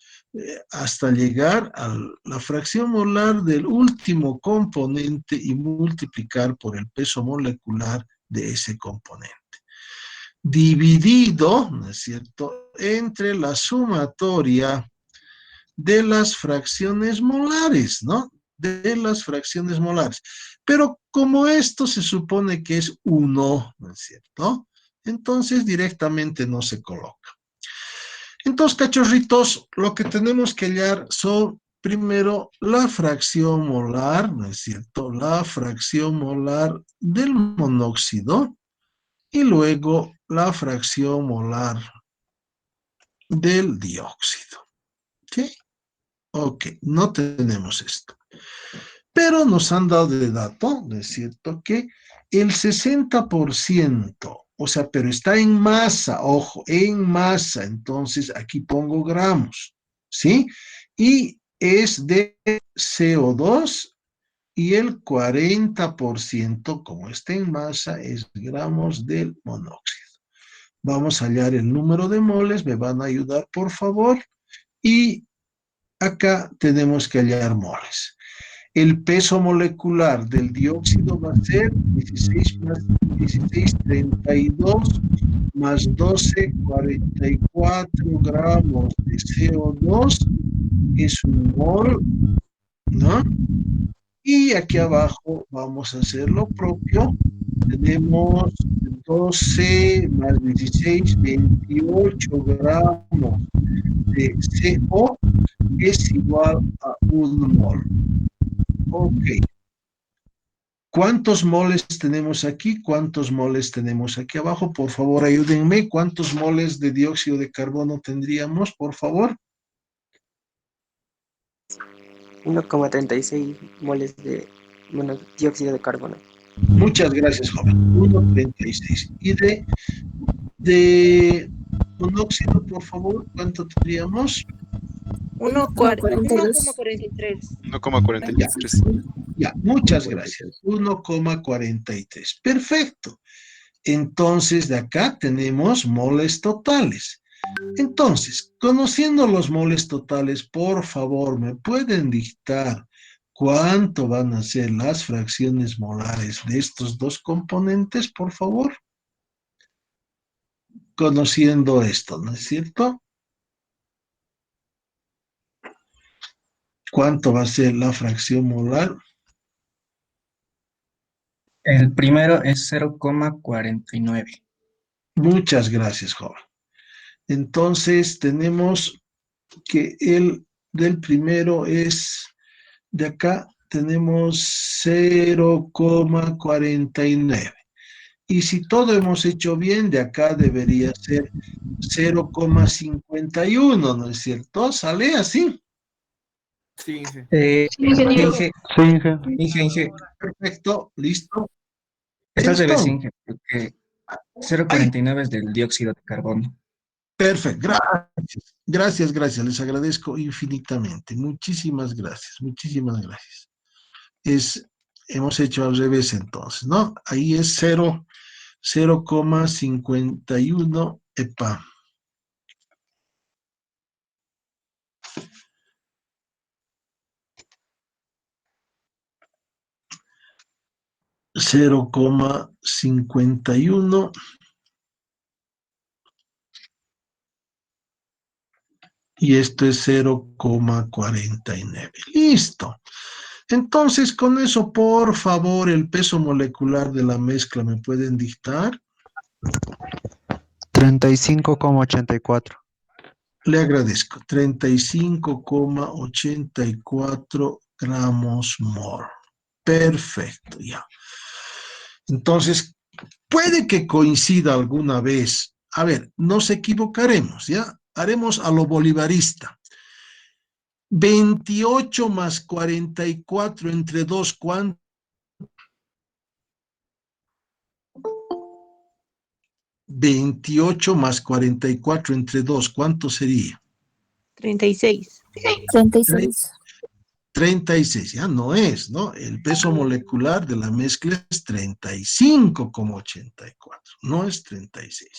Hasta llegar a la fracción molar del último componente y multiplicar por el peso molecular de ese componente. Dividido, ¿no es cierto?, entre la sumatoria de las fracciones molares, ¿no? De las fracciones molares. Pero como esto se supone que es 1, ¿no es cierto? Entonces directamente no se coloca. Entonces, cachorritos, lo que tenemos que hallar son primero la fracción molar, ¿no es cierto? La fracción molar del monóxido y luego la fracción molar del dióxido. ¿Sí? Ok, no tenemos esto. Pero nos han dado de dato, ¿no es cierto?, que el 60%, o sea, pero está en masa, ojo, en masa, entonces aquí pongo gramos, ¿sí? Y es de CO2 y el 40%, como está en masa, es gramos del monóxido. Vamos a hallar el número de moles, me van a ayudar, por favor, y acá tenemos que hallar moles. El peso molecular del dióxido va a ser 16 más 16, 32 más 12, 44 gramos de CO2 es un mol, ¿no? Y aquí abajo vamos a hacer lo propio. Tenemos 12 más 16, 28 gramos de CO es igual a un mol. Ok. ¿Cuántos moles tenemos aquí? ¿Cuántos moles tenemos aquí abajo? Por favor, ayúdenme. ¿Cuántos moles de dióxido de carbono tendríamos, por favor? 1,36 moles de dióxido de carbono. Muchas gracias, joven. 1,36. ¿Y de monóxido, por favor, cuánto tendríamos? 1,42. 1,43. 1,43. Ya, muchas gracias. 1,43. Perfecto. Entonces, de acá tenemos moles totales. Entonces, conociendo los moles totales, por favor, ¿me pueden dictar cuánto van a ser las fracciones molares de estos dos componentes, por favor? Conociendo esto, ¿no es cierto? ¿Cuánto va a ser la fracción molar? El primero es 0,49. Muchas gracias, joven. Entonces, tenemos que el del primero es, de acá tenemos 0,49. Y si todo hemos hecho bien, de acá debería ser 0,51, ¿no es cierto? ¿Sale así? Sí, sí. Sí, ingeniero. Inge, Sí, Inge. Inge, Perfecto, listo. está al revés, Entonces, Inge, porque ahí, 0,49 es del dióxido de carbono. perfecto. Gracias, gracias, gracias. Les agradezco infinitamente. Muchísimas gracias, muchísimas gracias. Hemos hecho al revés entonces, ¿no? Ahí es 0,51, epa. 0,51 y esto es 0,49. Listo. Entonces, con eso, por favor, el peso molecular de la mezcla me pueden dictar. 35,84. Le agradezco. 35,84 gramos mol. Perfecto, ya. Entonces, puede que coincida alguna vez. A ver, nos equivocaremos, ¿ya? Haremos a lo bolivarista. 28 más 44 entre 2, ¿cuánto? 28 más 44 entre 2, ¿cuánto sería? 36. 36. 36, ya no es, ¿no? El peso molecular de la mezcla es 35,84, no es 36.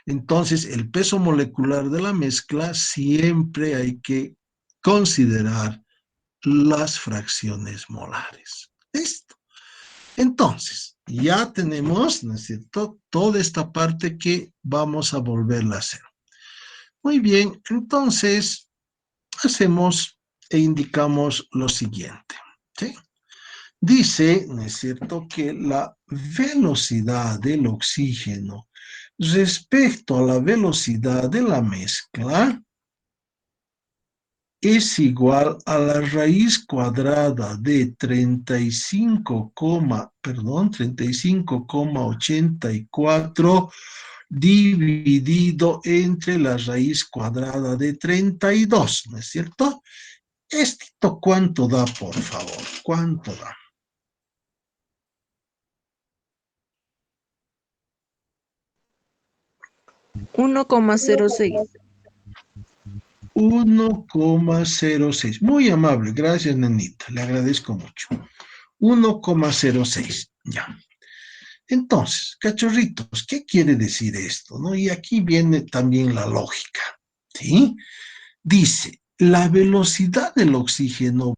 Entonces, el peso molecular de la mezcla siempre hay que considerar las fracciones molares. ¿Listo? Entonces, ya tenemos, ¿no es cierto?, toda esta parte que vamos a volverla a hacer. Muy bien, entonces hacemos e indicamos lo siguiente, ¿sí? Dice, ¿no es cierto?, que la velocidad del oxígeno respecto a la velocidad de la mezcla es igual a la raíz cuadrada de 35,84 dividido entre la raíz cuadrada de 32, ¿no es cierto? ¿Esto cuánto da, por favor? ¿Cuánto da? 1,06. 1,06. Muy amable, gracias, nenita, le agradezco mucho. 1,06, ya. Entonces, cachorritos, ¿qué quiere decir esto, no? Y aquí viene también la lógica, ¿sí? Dice, la velocidad del oxígeno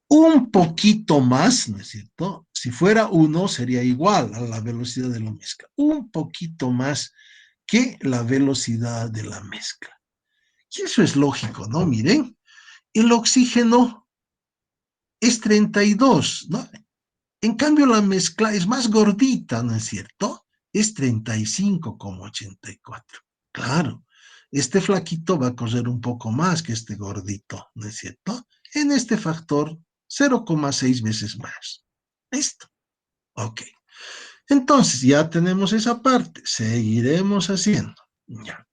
un poquito más, ¿no es cierto? Si fuera 1, sería igual a la velocidad de la mezcla. Un poquito más que la velocidad de la mezcla. Y eso es lógico, ¿no? Miren, el oxígeno es 32, ¿no? En cambio, la mezcla es más gordita, ¿no es cierto? Es 35,84. Claro, este flaquito va a correr un poco más que este gordito, ¿no es cierto? En este factor, 0,6 veces más. ¿Listo? Ok. Entonces, ya tenemos esa parte. Seguiremos haciendo. Ya.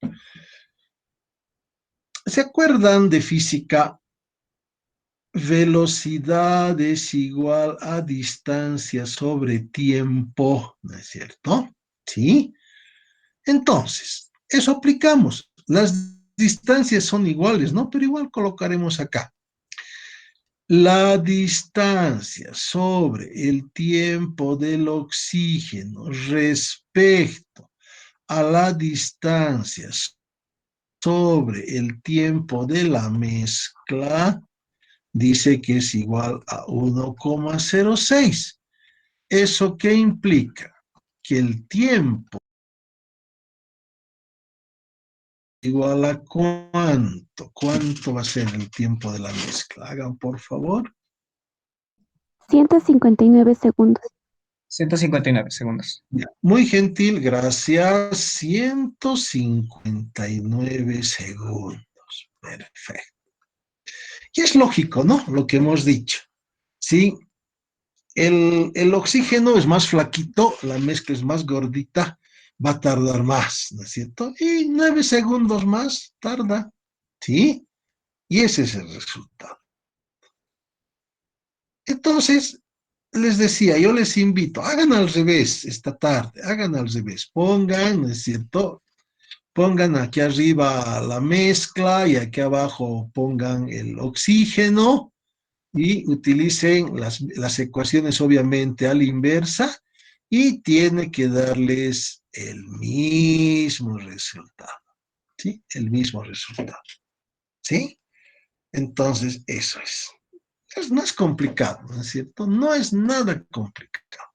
¿Se acuerdan de física? Velocidad es igual a distancia sobre tiempo, ¿no es cierto? ¿Sí? Entonces, eso aplicamos. Las distancias son iguales, ¿no? Pero igual colocaremos acá. La distancia sobre el tiempo del oxígeno respecto a la distancia sobre el tiempo de la mezcla dice que es igual a 1,06. ¿Eso qué implica? Que el tiempo igual a cuánto. ¿Cuánto va a ser el tiempo de la mezcla? Hagan, por favor. 159 segundos. 159 segundos. Ya. Muy gentil, gracias. 159 segundos. Perfecto. Y es lógico, ¿no? Lo que hemos dicho. Sí, el oxígeno es más flaquito, la mezcla es más gordita, va a tardar más, ¿no es cierto? Y 9 segundos más tarda, ¿sí? Y ese es el resultado. Entonces, les decía, yo les invito, hagan al revés esta tarde, hagan al revés, pongan, ¿no es cierto? Pongan aquí arriba la mezcla y aquí abajo pongan el oxígeno y utilicen las ecuaciones obviamente a la inversa y tiene que darles el mismo resultado, ¿sí? El mismo resultado, ¿sí? Entonces, eso es. No es complicado, ¿no es cierto? No es nada complicado.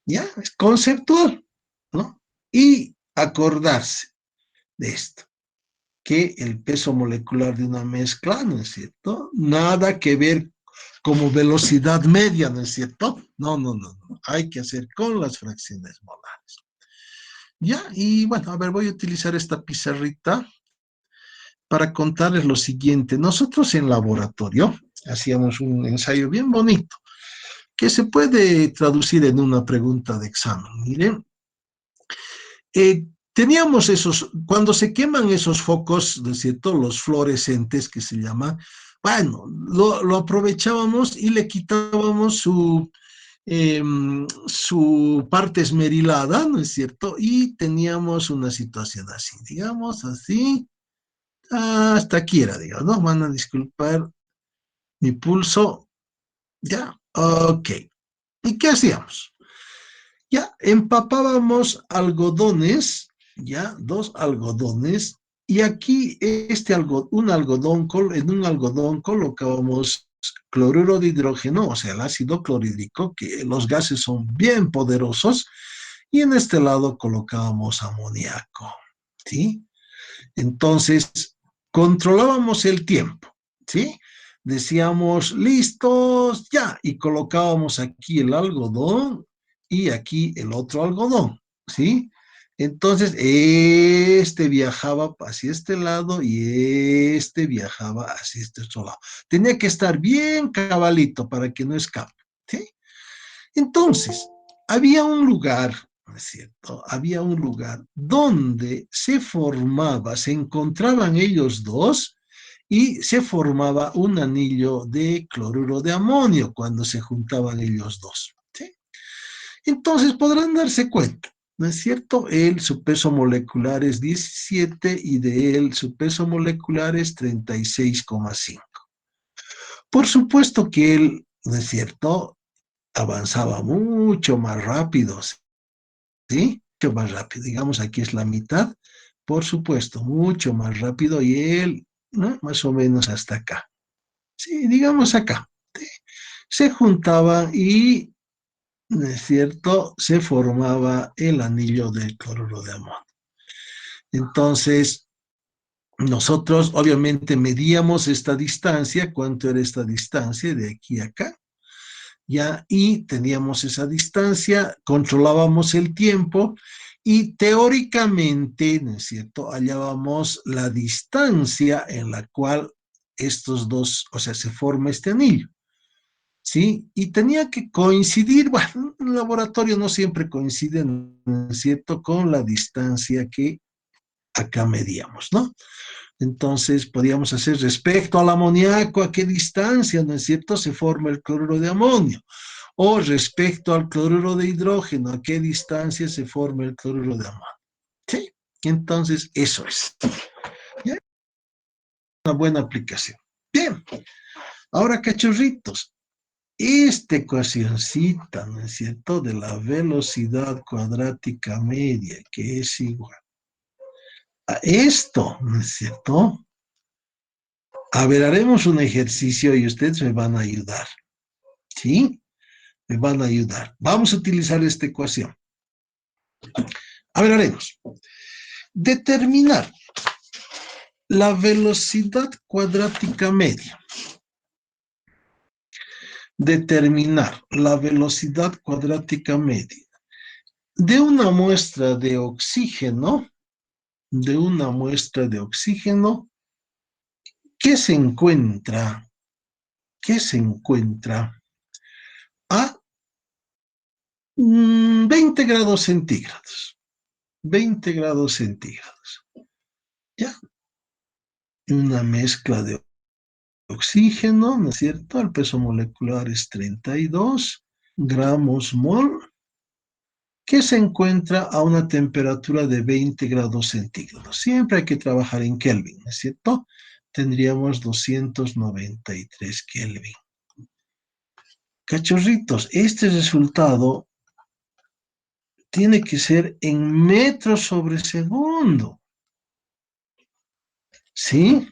¿Ya? Es conceptual, ¿no? Y acordarse de esto, que el peso molecular de una mezcla, ¿no es cierto? Nada que ver como velocidad media, ¿no es cierto? No, no, no, no. Hay que hacer con las fracciones molares. Ya, y bueno, a ver, voy a utilizar esta pizarrita para contarles lo siguiente. Nosotros en laboratorio hacíamos un ensayo bien bonito que se puede traducir en una pregunta de examen. Miren, teníamos esos, cuando se queman esos focos, ¿no es cierto? Los fluorescentes que se llaman, bueno, lo aprovechábamos y le quitábamos su parte esmerilada, ¿no es cierto? Y teníamos una situación así, digamos así, hasta aquí era, digamos, ¿no? Van a disculpar mi pulso, ya, ok. ¿Y qué hacíamos? Ya empapábamos algodones, ya, 2 algodones, y aquí un algodón, en un algodón colocábamos cloruro de hidrógeno, o sea, el ácido clorhídrico, que los gases son bien poderosos, y en este lado colocábamos amoníaco, ¿sí? Entonces, controlábamos el tiempo, ¿sí? Decíamos, listos, ya, y colocábamos aquí el algodón y aquí el otro algodón, ¿sí? Entonces, este viajaba hacia este lado y este viajaba hacia este otro lado. Tenía que estar bien cabalito para que no escape, ¿sí? Entonces, había un lugar, ¿no es cierto? Había un lugar donde se encontraban ellos dos y se formaba un anillo de cloruro de amonio cuando se juntaban ellos dos, ¿sí? Entonces podrán darse cuenta, ¿no es cierto? Su peso molecular es 17 y de él su peso molecular es 36,5. Por supuesto que él, ¿no es cierto?, avanzaba mucho más rápido, ¿sí? Mucho más rápido. Digamos, aquí es la mitad, por supuesto, mucho más rápido y él, ¿no? Más o menos hasta acá. Sí, digamos acá. ¿Sí? Se juntaban y, ¿no es cierto?, se formaba el anillo del cloruro de amonio. Entonces, nosotros obviamente medíamos esta distancia, cuánto era esta distancia de aquí a acá, ya, y teníamos esa distancia, controlábamos el tiempo y teóricamente, ¿no es cierto?, hallábamos la distancia en la cual estos dos, o sea, se forma este anillo, ¿sí? Y tenía que coincidir, bueno, en el laboratorio no siempre coincide, ¿no es cierto?, con la distancia que acá medíamos, ¿no? Entonces, podíamos hacer respecto al amoníaco, a qué distancia, ¿no es cierto?, se forma el cloruro de amonio. O respecto al cloruro de hidrógeno, a qué distancia se forma el cloruro de amonio. ¿Sí? Entonces, eso es. ¿Ya? Una buena aplicación. Bien. Ahora, cachorritos, esta ecuacioncita, ¿no es cierto?, de la velocidad cuadrática media, que es igual a esto, ¿no es cierto? A ver, haremos un ejercicio y ustedes me van a ayudar, ¿sí? Me van a ayudar. Vamos a utilizar esta ecuación. A ver, haremos. Determinar la velocidad cuadrática media. Determinar la velocidad cuadrática media de una muestra de oxígeno, que se encuentra a 20 grados centígrados. 20 grados centígrados. ¿Ya? Una mezcla de oxígeno, ¿no es cierto? El peso molecular es 32 gramos mol, que se encuentra a una temperatura de 20 grados centígrados. Siempre hay que trabajar en Kelvin, ¿no es cierto? Tendríamos 293 Kelvin. Cachorritos, este resultado tiene que ser en metros sobre segundo. ¿Sí?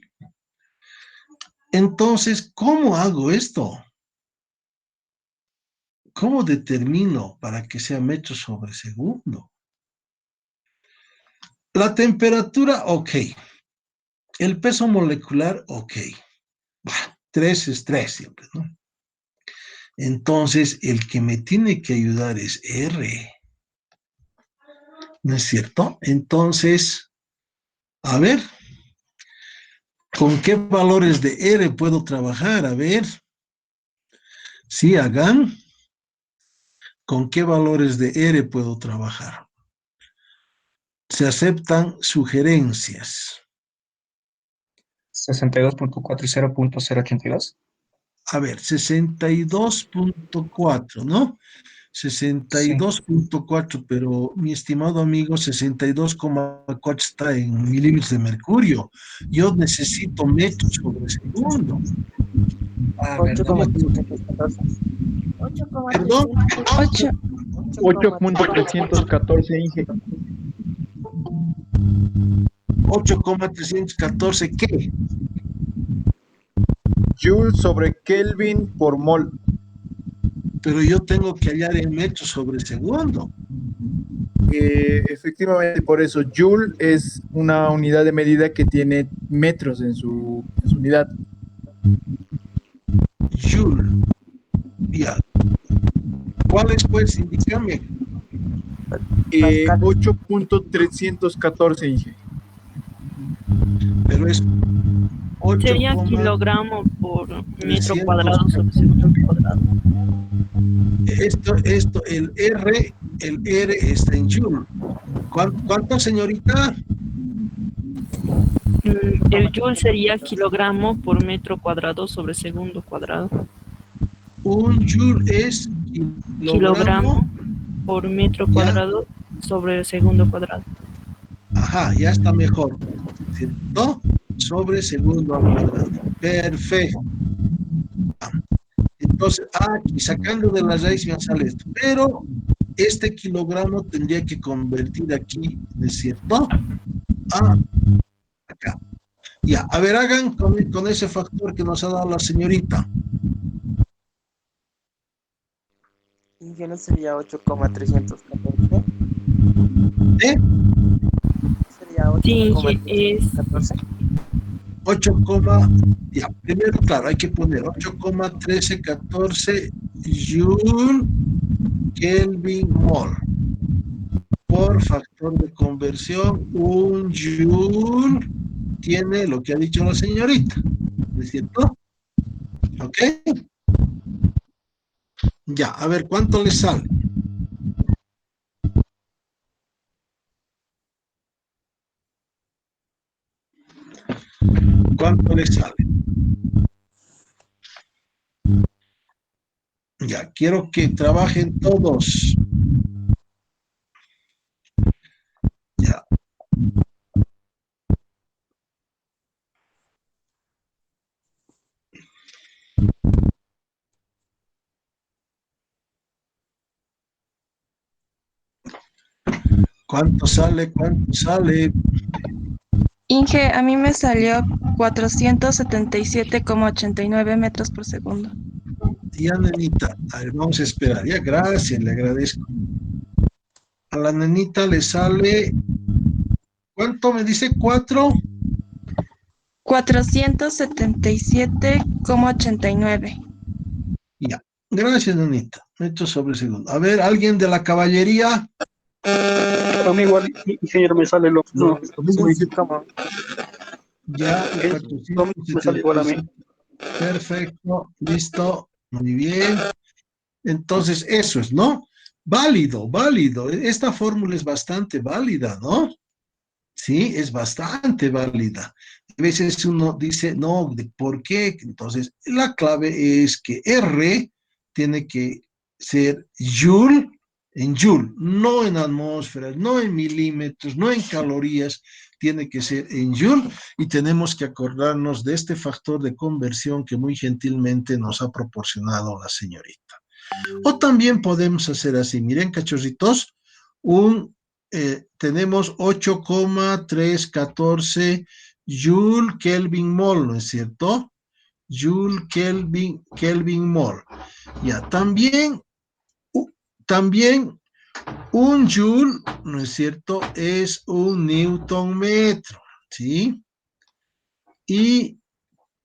Entonces, ¿cómo hago esto? ¿Cómo determino para que sea metros sobre segundo? La temperatura, ok. El peso molecular, ok. Bueno, 3 es 3 siempre, ¿no? Entonces, el que me tiene que ayudar es R. ¿No es cierto? Entonces, a ver, ¿con qué valores de R puedo trabajar? A ver, sí, hagan. ¿Con qué valores de R puedo trabajar? Se aceptan sugerencias. 62.4 y 0.082. A ver, 62.4, ¿no? Sí. 62.4, pero mi estimado amigo, 62,4 está en milímetros de mercurio. Yo necesito metros sobre segundo. A ver, dame tu- 8,314. perdón, 8. 8.314, Inge. 8,314, ¿qué? Joule sobre Kelvin por mol. Pero yo tengo que hallar en metros sobre segundo. Efectivamente, por eso Joule es una unidad de medida que tiene metros en su unidad. Joule. Ya. ¿Cuál es, pues? Indícame. Pascal. 8.314, Inge. Pero es 8, Sería kilogramo por metro cuadrado sobre segundo cuadrado. el R está en Joule. ¿Cuánto, señorita? El joule sería kilogramo por metro cuadrado sobre segundo cuadrado. Un Joule es Kilogramo por metro Ya. cuadrado sobre segundo cuadrado. Ajá, ya está mejor. ¿Cierto? Sobre segundo al cuadrado. Perfecto. Entonces, aquí sacando de la raíz me sale esto. Pero este kilogramo tendría que convertir aquí, ¿no es cierto? A acá. Ya, a ver, hagan con ese factor que nos ha dado la señorita. Y yo no sería 8,314. ¿Eh? Sería Sí, es 8,314. 8, ya, primero, claro, hay que poner 8,1314 Joule Kelvin mol. Por factor de conversión, un Joule tiene lo que ha dicho la señorita, ¿no es cierto? ¿Ok? Ya, a ver, ¿cuánto le sale? ¿Cuánto le sale? Ya, quiero que trabajen todos. Ya. ¿Cuánto sale? ¿Cuánto sale? Inge, a mí me salió 477,89 metros por segundo. Ya, nenita. A ver, vamos a esperar. Ya, gracias, le agradezco. A la nenita le sale, ¿cuánto me dice? 4. 477,89. Ya. Gracias, nenita. Metros sobre segundo. A ver, ¿alguien de la caballería? A mí igual, ingeniero, me sale lo No, mismo. Sí, como ya, Me sale igual a mí. 475. Perfecto, listo, muy bien. Entonces, eso es, ¿no? Válido, válido. Esta fórmula es bastante válida, ¿no? Sí, es bastante válida. A veces uno dice, no, ¿por qué? Entonces, la clave es que R tiene que ser Joule en Joule, no en atmósferas, no en milímetros, no en calorías, tiene que ser en Joule y tenemos que acordarnos de este factor de conversión que muy gentilmente nos ha proporcionado la señorita. O también podemos hacer así, miren, cachorritos, tenemos 8,314 Joule Kelvin mol, ¿no es cierto? Joule, Kelvin, mol. Ya, también un joule, ¿no es cierto?, es un newton metro, ¿sí? Y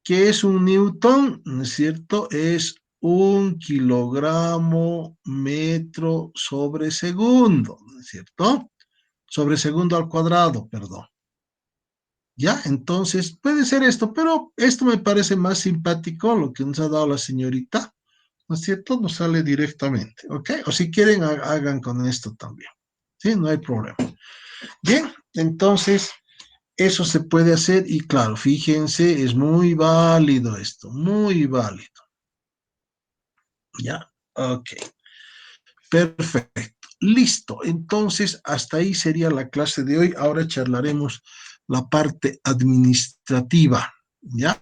¿qué es un newton? ¿No es cierto? Es un kilogramo metro sobre segundo, ¿no es cierto? Sobre segundo al cuadrado, perdón. ¿Ya? Entonces, puede ser esto, pero esto me parece más simpático, lo que nos ha dado la señorita, ¿no es cierto? Nos sale directamente, ¿ok? O si quieren, hagan con esto también, ¿sí? No hay problema. Bien, entonces, eso se puede hacer y claro, fíjense, es muy válido esto, muy válido. ¿Ya? Ok. Perfecto. Listo. Entonces, hasta ahí sería la clase de hoy. Ahora charlaremos la parte administrativa. ¿Ya?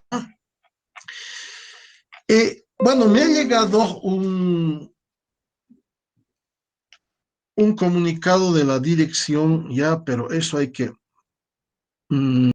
Bueno, me ha llegado un comunicado de la dirección, ya, pero eso hay que